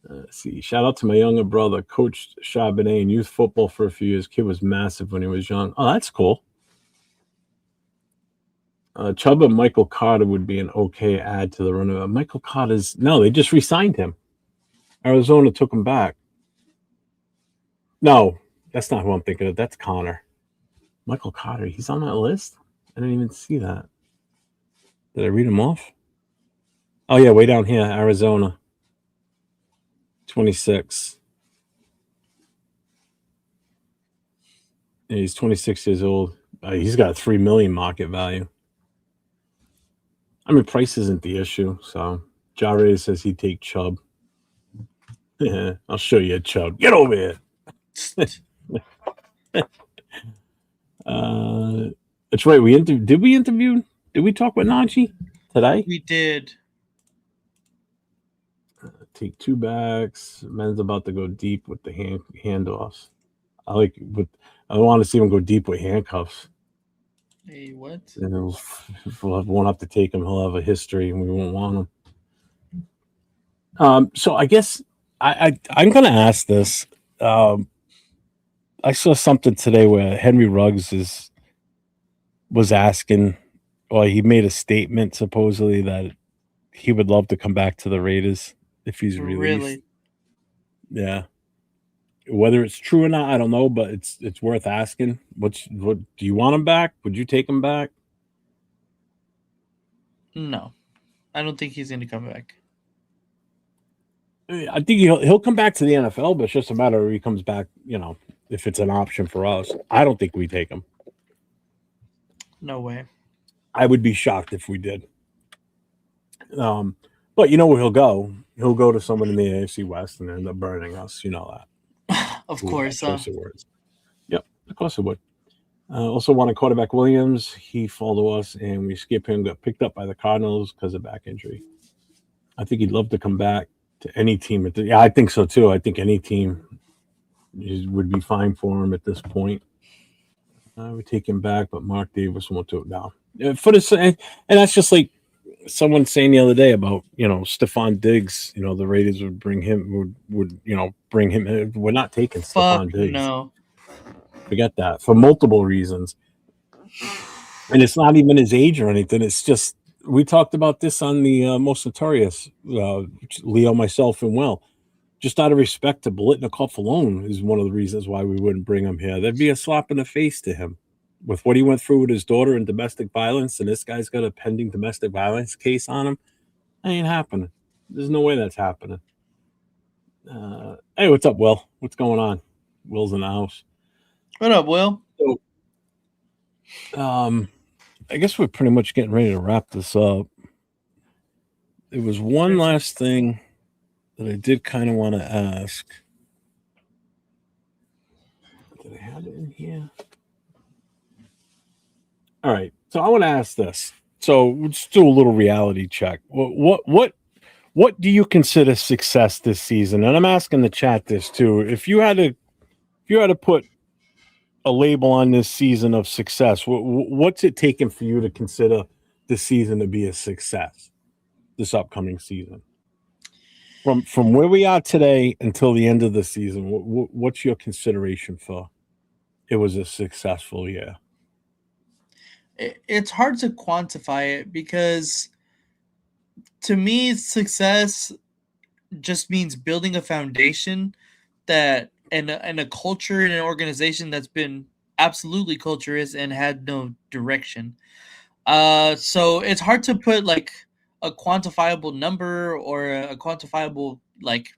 Let's see. Shout out to my younger brother, coached Charbonnet in youth football for a few years. Kid was massive when he was young. Oh, that's cool. Chubb and Michael Carter would be an okay add to the running. Michael Carter's they just re-signed him. Arizona took him back. No, that's not who I'm thinking of. That's Connor. Michael Carter, he's on that list? I didn't even see that. Did I read him off? Oh, yeah, way down here, Arizona. 26. Yeah, he's 26 years old. He's got a $3 million market value. I mean, price isn't the issue. So, Jare says he'd take Chubb. Yeah, I'll show you a Chubb. Get over here. That's right. Did we talk with Najee today? We did. Take 2 backs. Men's about to go deep with the handoffs. I want to see him go deep with handcuffs. Hey, what? And won't have to take him. He'll have a history, and we won't want him. So I guess I'm going to ask this. I saw something today where Henry Ruggs was asking, or he made a statement supposedly that he would love to come back to the Raiders if he's released. Really? Yeah. Whether it's true or not, I don't know, but it's worth asking. What do you want him back? Would you take him back? No, I don't think he's going to come back. I think he'll come back to the NFL, but it's just a matter of he comes back, if it's an option for us. I don't think we take him. No way. I would be shocked if we did. But you know where he'll go? He'll go to someone in the AFC West and end up burning us. You know that. Of course. Choice of words. Yep, of course it would. Also wanted quarterback Williams. He followed us, and we skip him. Got picked up by the Cardinals because of back injury. I think he'd love to come back to any team. Yeah, I think so too. I think any team would be fine for him at this point. I would take him back, but Mark Davis won't do it now. And that's just like someone saying the other day about Stephon Diggs. The Raiders would bring him. Would bring him in. We're not taking Stephon Diggs. No. Forget that for multiple reasons. And it's not even his age or anything. It's just we talked about this on the Most Notorious, Leo, myself, and Will. Just out of respect to Biletnikoff alone is one of the reasons why we wouldn't bring him here. There'd be a slap in the face to him with what he went through with his daughter and domestic violence, and this guy's got a pending domestic violence case on him. That ain't happening. There's no way that's happening. Hey, what's up, Will? What's going on? Will's in the house. What up, Will? So, I guess we're pretty much getting ready to wrap this up. There was one last thing that I did kind of want to ask. Did I have it in here? All right. So I want to ask this. So let's do a little reality check. What do you consider success this season? And I'm asking the chat this too. If you had to put a label on this season of success, what's it taking for you to consider this season to be a success? This upcoming season, from where we are today until the end of the season, what's your consideration for it was a successful year? It's hard to quantify it because to me, success just means building a foundation that and a culture and an organization that's been absolutely culturist and had no direction. So it's hard to put like a quantifiable number or a quantifiable like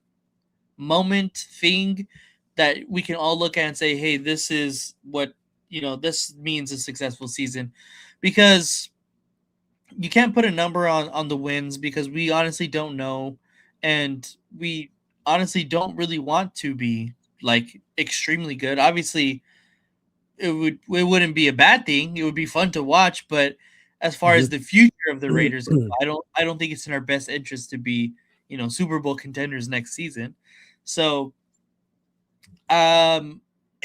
moment thing that we can all look at and say, hey, this is what this means a successful season, because you can't put a number on the wins because we honestly don't know, and we honestly don't really want to be like extremely good. Obviously, it wouldn't be a bad thing. It would be fun to watch, but as far as the future of the Raiders go, I don't think it's in our best interest to be, Super Bowl contenders next season. So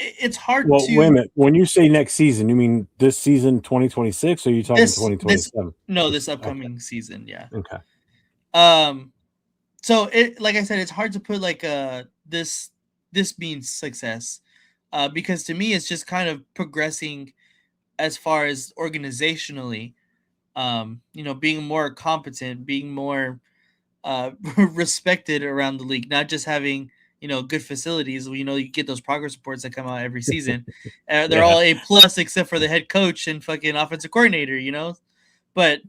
it's hard to wait a minute. When you say next season, you mean this season 2026 or are you talking 2027? This upcoming season, yeah. Okay. So it, like I said, it's hard to put like this means success. Because to me, it's just kind of progressing as far as organizationally, being more competent, being more respected around the league, not just having, good facilities. You get those progress reports that come out every season. They're all A+ except for the head coach and fucking offensive coordinator, But,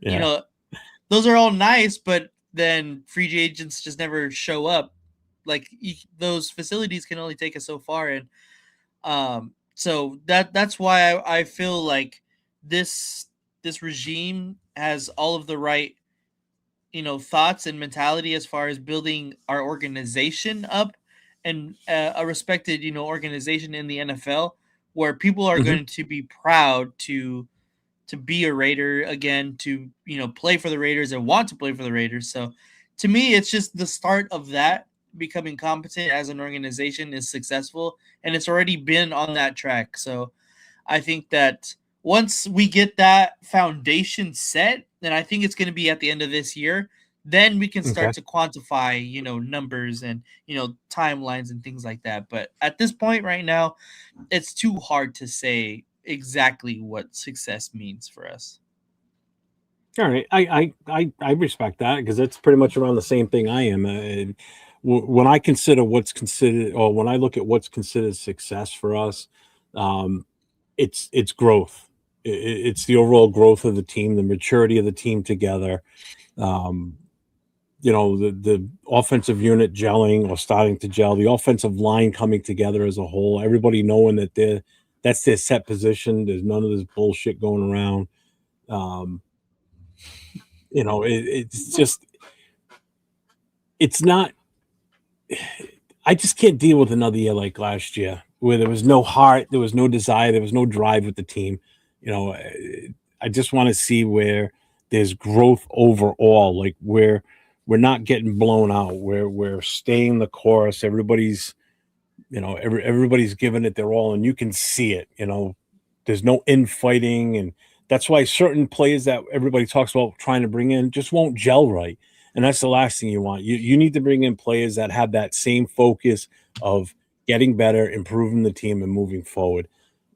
those are all nice, but then free agents just never show up. Like those facilities can only take us so far. And so that's why I feel like this regime has all of the right thoughts and mentality as far as building our organization up and a respected organization in the NFL where people are going to be proud to be a Raider again, to play for the Raiders and want to play for the Raiders. So to me, it's just the start of that. Becoming competent as an organization is successful, and it's already been on that track. So I think that once we get that foundation set, then I think it's going to be at the end of this year, then we can start to quantify, numbers and, timelines and things like that. But at this point right now, it's too hard to say exactly what success means for us. All right, I respect that because that's pretty much around the same thing I am. When I consider what's considered, or when I look at what's considered success for us, um, it's growth. It's the overall growth of the team, the maturity of the team together. Um, the offensive unit gelling or starting to gel, the offensive line coming together as a whole, everybody knowing that that's their set position. There's none of this bullshit going around. Um, it's just it's not. I just can't deal with another year like last year where there was no heart, there was no desire, there was no drive with the team. I just want to see where there's growth overall, like where we're not getting blown out, where we're staying the course. Everybody's giving it their all, and you can see it. There's no infighting, and that's why certain players that everybody talks about trying to bring in just won't gel right. And that's the last thing you want. You need to bring in players that have that same focus of getting better, improving the team, and moving forward.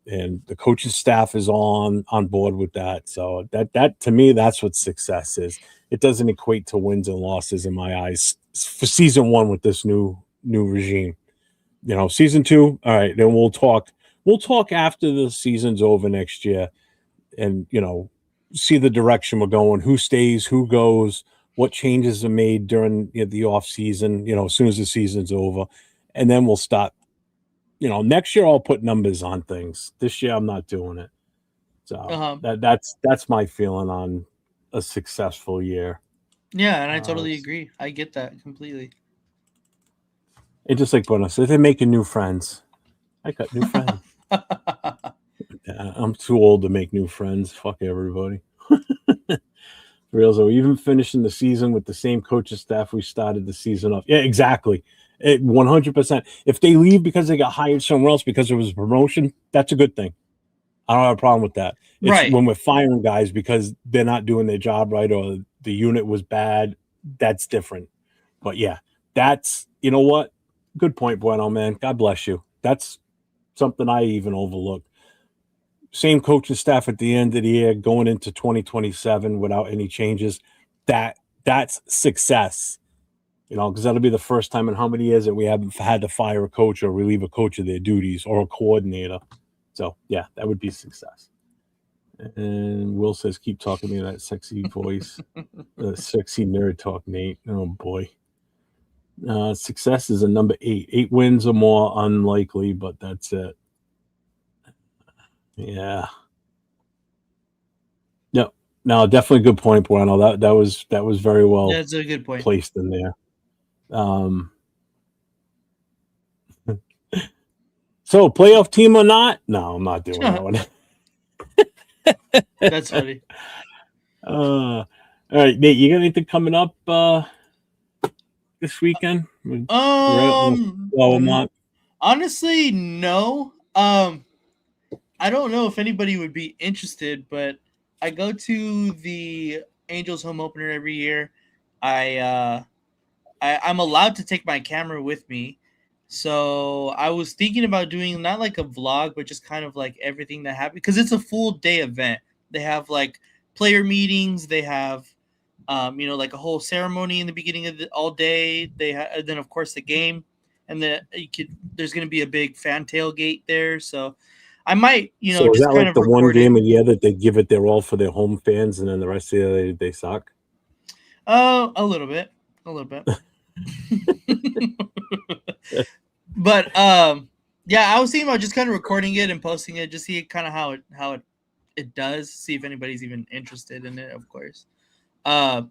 And the coaching staff is on board with that. So that to me, that's what success is. It doesn't equate to wins and losses in my eyes for season one with this new regime. Season two, all right, then we'll talk. We'll talk after the season's over next year, and see the direction we're going, who stays, who goes, what changes are made during the off season, as soon as the season's over. And then we'll start. Next year I'll put numbers on things. This year I'm not doing it. So that's my feeling on a successful year. Yeah, and I totally agree. I get that completely. And just like Buenos, they're making new friends. I got new friends. I'm too old to make new friends. Fuck everybody. Real though, even finishing the season with the same coaching staff we started the season off. Yeah, exactly. 100%. If they leave because they got hired somewhere else because it was a promotion, that's a good thing. I don't have a problem with that. It's right. When we're firing guys because they're not doing their job right or the unit was bad, that's different. But yeah, that's, you know what? Good point, Bueno, man. God bless you. That's something I even overlooked. Same coaching staff at the end of the year going into 2027 without any changes. That's success. Because that'll be the first time in how many years that we haven't had to fire a coach or relieve a coach of their duties or a coordinator. So yeah, that would be success. And Will says, keep talking to me in that sexy voice. Sexy nerd talk, Nate. Oh boy. Success is a number 8. 8 wins or more unlikely, but that's it. Yeah. No, definitely good point, Bueno. That was very well. That's a good point. Placed in there. So playoff team or not? No, I'm not doing that one. That's funny. All right, Nate, you got anything coming up this weekend? Honestly, no. I don't know if anybody would be interested, but I go to the Angels home opener every year. I'm allowed to take my camera with me. So I was thinking about doing not like a vlog, but just kind of like everything that happened because it's a full day event. They have like player meetings. They have, like a whole ceremony in the beginning of all day. Then of course the game, and there's going to be a big fan tailgate there. So I might, so just is that kind like of the one game it. a year that they give it their all for their home fans, and then the rest of the year they suck? A little bit. But yeah, I was thinking about just kind of recording it and posting it, just see kind of how it does, see if anybody's even interested in it, of course. But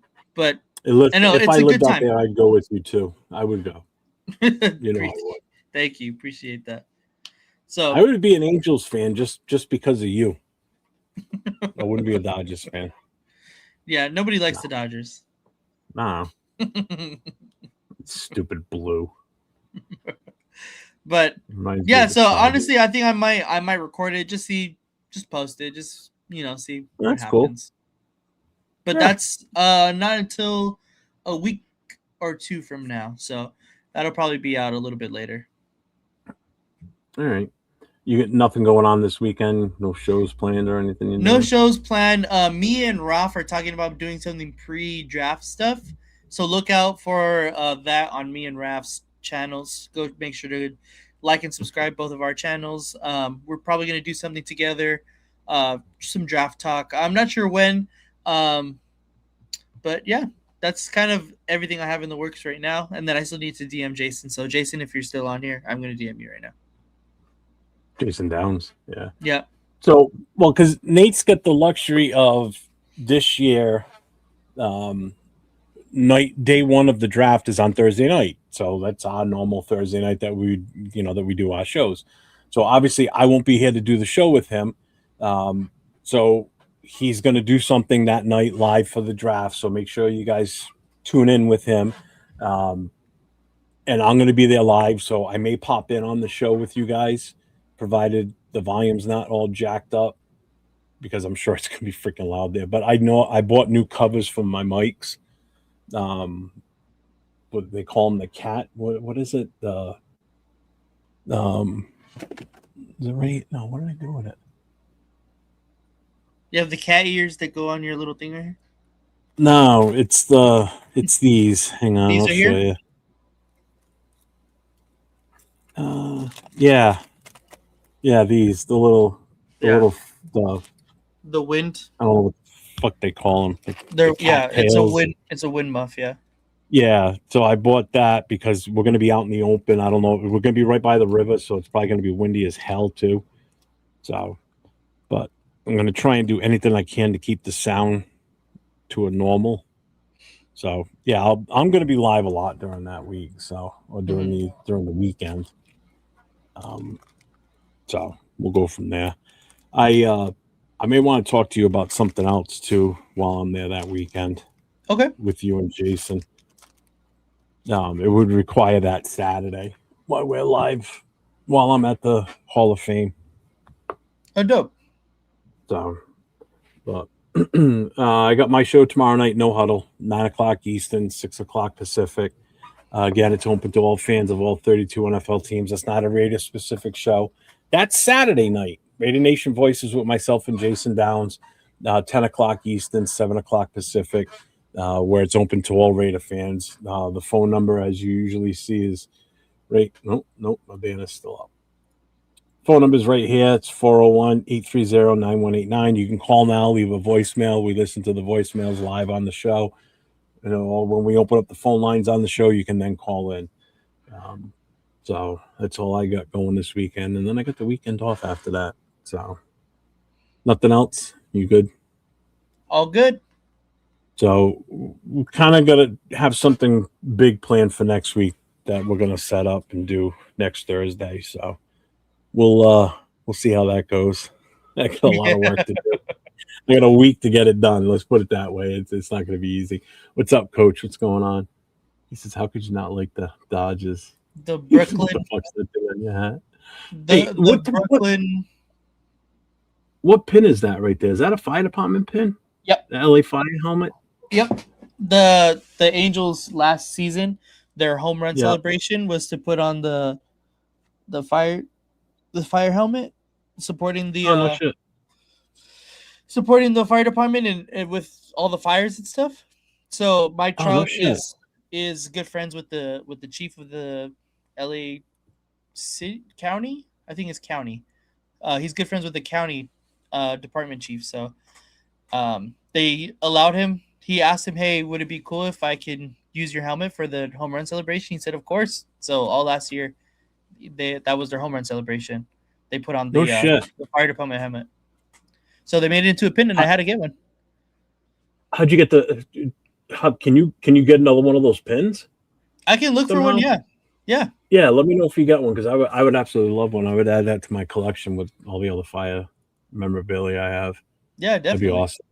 if I lived out there, I'd go with you too. I would go. Thank you, appreciate that. So I would be an Angels fan just because of you. I wouldn't be a Dodgers fan. Yeah, nobody likes the Dodgers. Nah. Stupid blue. But yeah, so honestly, I think I might record it, just post it, just see what happens. Cool. But that's not until a week or two from now, so that'll probably be out a little bit later. All right. You get nothing going on this weekend? No shows planned or anything? No shows planned. Me and Raf are talking about doing something pre-draft stuff, so look out for that on me and Raf's channels. Go make sure to like and subscribe both of our channels. We're probably gonna do something together, some draft talk. I'm not sure when, but yeah, that's kind of everything I have in the works right now. And then I still need to DM Jason. So Jason, if you're still on here, I'm gonna DM you right now. Jason Downs. Yeah. Yeah. So, well, because Nate's got the luxury of this year, day one of the draft is on Thursday night. So that's our normal Thursday night that we do our shows. So obviously I won't be here to do the show with him. So he's going to do something that night live for the draft. So make sure you guys tune in with him. And I'm going to be there live. So I may pop in on the show with you guys, provided the volume's not all jacked up, because I'm sure it's going to be freaking loud there. But I know I bought new covers for my mics. What they call them, the cat. What is it? Is it right? No, what did I do with it? You have the cat ears that go on your little thing right here? No, it's these. Hang on, These I'll are show here? you. Yeah, these the little The wind. I don't know what the fuck they call them. It's a wind muff, yeah. Yeah, so I bought that because we're going to be out in the open. I don't know. We're going to be right by the river, so it's probably going to be windy as hell too. So, but I'm going to try and do anything I can to keep the sound to a normal. So, yeah, I'm going to be live a lot during that week. So, or during the weekend. So we'll go from there. I may want to talk to you about something else too while I'm there that weekend. Okay. With you and Jason. It would require that Saturday while we're live while I'm at the Hall of Fame. Oh, dope. So, but I got my show tomorrow night, No Huddle, 9:00 Eastern, 6:00 Pacific. Again, it's open to all fans of all 32 NFL teams. That's not a Raider-specific show. That's Saturday night. Raider Nation Voices with myself and Jason Downs, 10:00 Eastern, 7:00 Pacific. Where it's open to all Raider fans. The phone number, as you usually see, is right. Nope, my banner's still up. Phone number is right here. It's 401-830-9189. You can call now, leave a voicemail. We listen to the voicemails live on the show. When we open up the phone lines on the show, you can then call in. So that's all I got going this weekend. And then I got the weekend off after that. So nothing else. You good? All good. So we kind of got to have something big planned for next week that we're going to set up and do next Thursday. So we'll see how that goes. I got a lot of work to do. I got a week to get it done. Let's put it that way. It's not going to be easy. What's up, Coach? What's going on? He says, "How could you not like the Dodgers? The Brooklyn. What the fuck's that doing in your hat? The Brooklyn. What pin is that right there? Is that a fire department pin? Yep. The LA Fire helmet. Yep. The Angels last season, their home run celebration was to put on the fire helmet, supporting the supporting the fire department and with all the fires and stuff. So Mike Trout is good friends with the chief of the LA city county. I think it's county. He's good friends with the county department chief. So they allowed him. He asked him, "Hey, would it be cool if I can use your helmet for the home run celebration?" He said, "Of course." So all last year, that was their home run celebration. They put on the fire department helmet. So they made it into a pin, and I had to get one. How'd you get can you get another one of those pins? I can look for one. Yeah. Let me know if you got one, because I would absolutely love one. I would add that to my collection with all the other fire memorabilia I have. Yeah, definitely. That'd be awesome.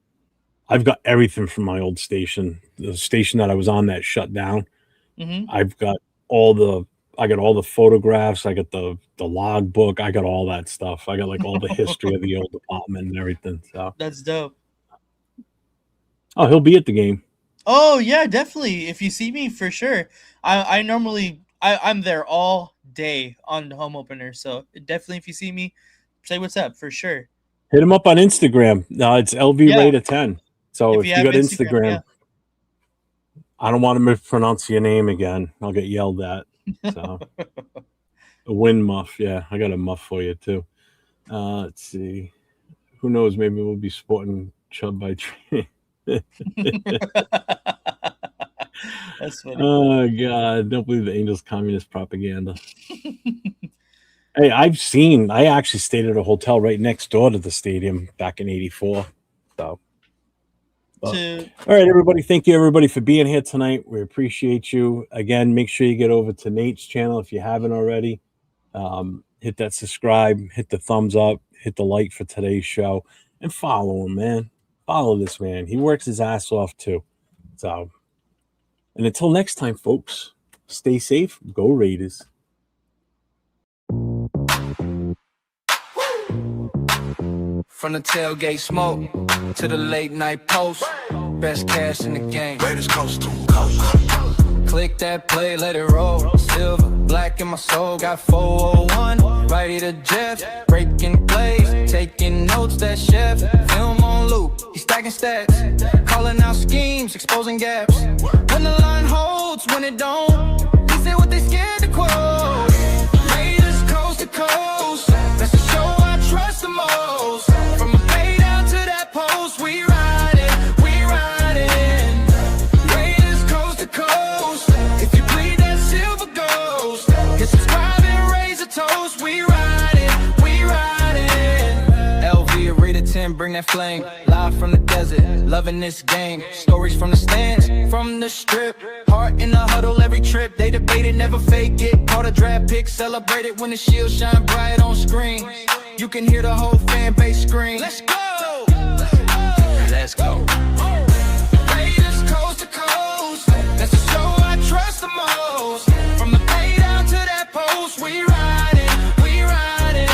I've got everything from my old station, the station that I was on that shut down. Mm-hmm. I got all the photographs. I got the log book. I got all that stuff. I got like all the history of the old department and everything. So that's dope. Oh, he'll be at the game. Oh yeah, definitely. If you see me, for sure. I normally I'm there all day on the home opener. So definitely, if you see me, say what's up for sure. Hit him up on Instagram. It's LV Ray to 10. So if you got Instagram, I don't want to mispronounce your name again. I'll get yelled at. So a win muff. Yeah, I got a muff for you too. Let's see. Who knows? Maybe we'll be sporting Chubb by train. That's funny. Oh God! Don't believe the Angels' communist propaganda. Hey, I actually stayed at a hotel right next door to the stadium back in '84. So, all right, everybody. Thank you, everybody, for being here tonight. We appreciate you. Again, make sure you get over to Nate's channel if you haven't already. Hit that subscribe, hit the thumbs up, hit the like for today's show, and follow him, man. Follow this man. He works his ass off too. So, and until next time, folks, stay safe. Go Raiders. From the tailgate smoke to the late night post, best cash in the game. Raiders coast to coast. Click that play, let it roll. Silver, black in my soul, got 401. Righty to Jeff, breaking plays, taking notes. That chef, film on loop. He's stacking stats, calling out schemes, exposing gaps. When the line holds, when it don't, he said what they scared to quote. Raiders coast to coast, that's the show I trust the most. From a bay down to that post, we riding, we riding. Raiders coast to coast, if you bleed that silver ghost, hit subscribe and raise a toast. We riding, we riding. LV Arena 10, bring that flame. Live from the desert, loving this game. Stories from the stands, from the strip. Heart in the huddle every trip. They debated, never fake it. Caught a draft pick, celebrated when the shield shine bright on screen. You can hear the whole fan base scream. Let's go! Let's go. Raiders coast to coast, that's the show I trust the most. From the bay down to that post, we riding, we riding.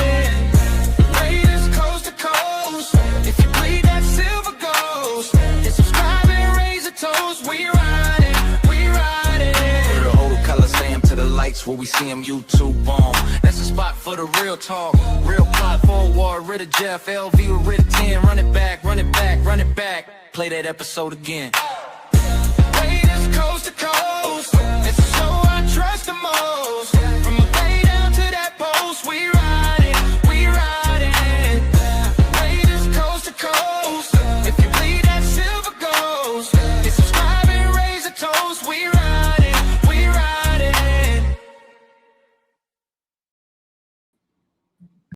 Raiders coast to coast, if you bleed that silver ghost, hit subscribe and raise a toast. We riding, we riding. Through the whole Coliseum to the lights where we see them YouTube on. That's the spot for the real talk, real plot forward. Rid of Jeff, LV rid of 10. Run it back, run it back, run it back. Play that episode again. Raiders coast to coast, it's the show I trust the most.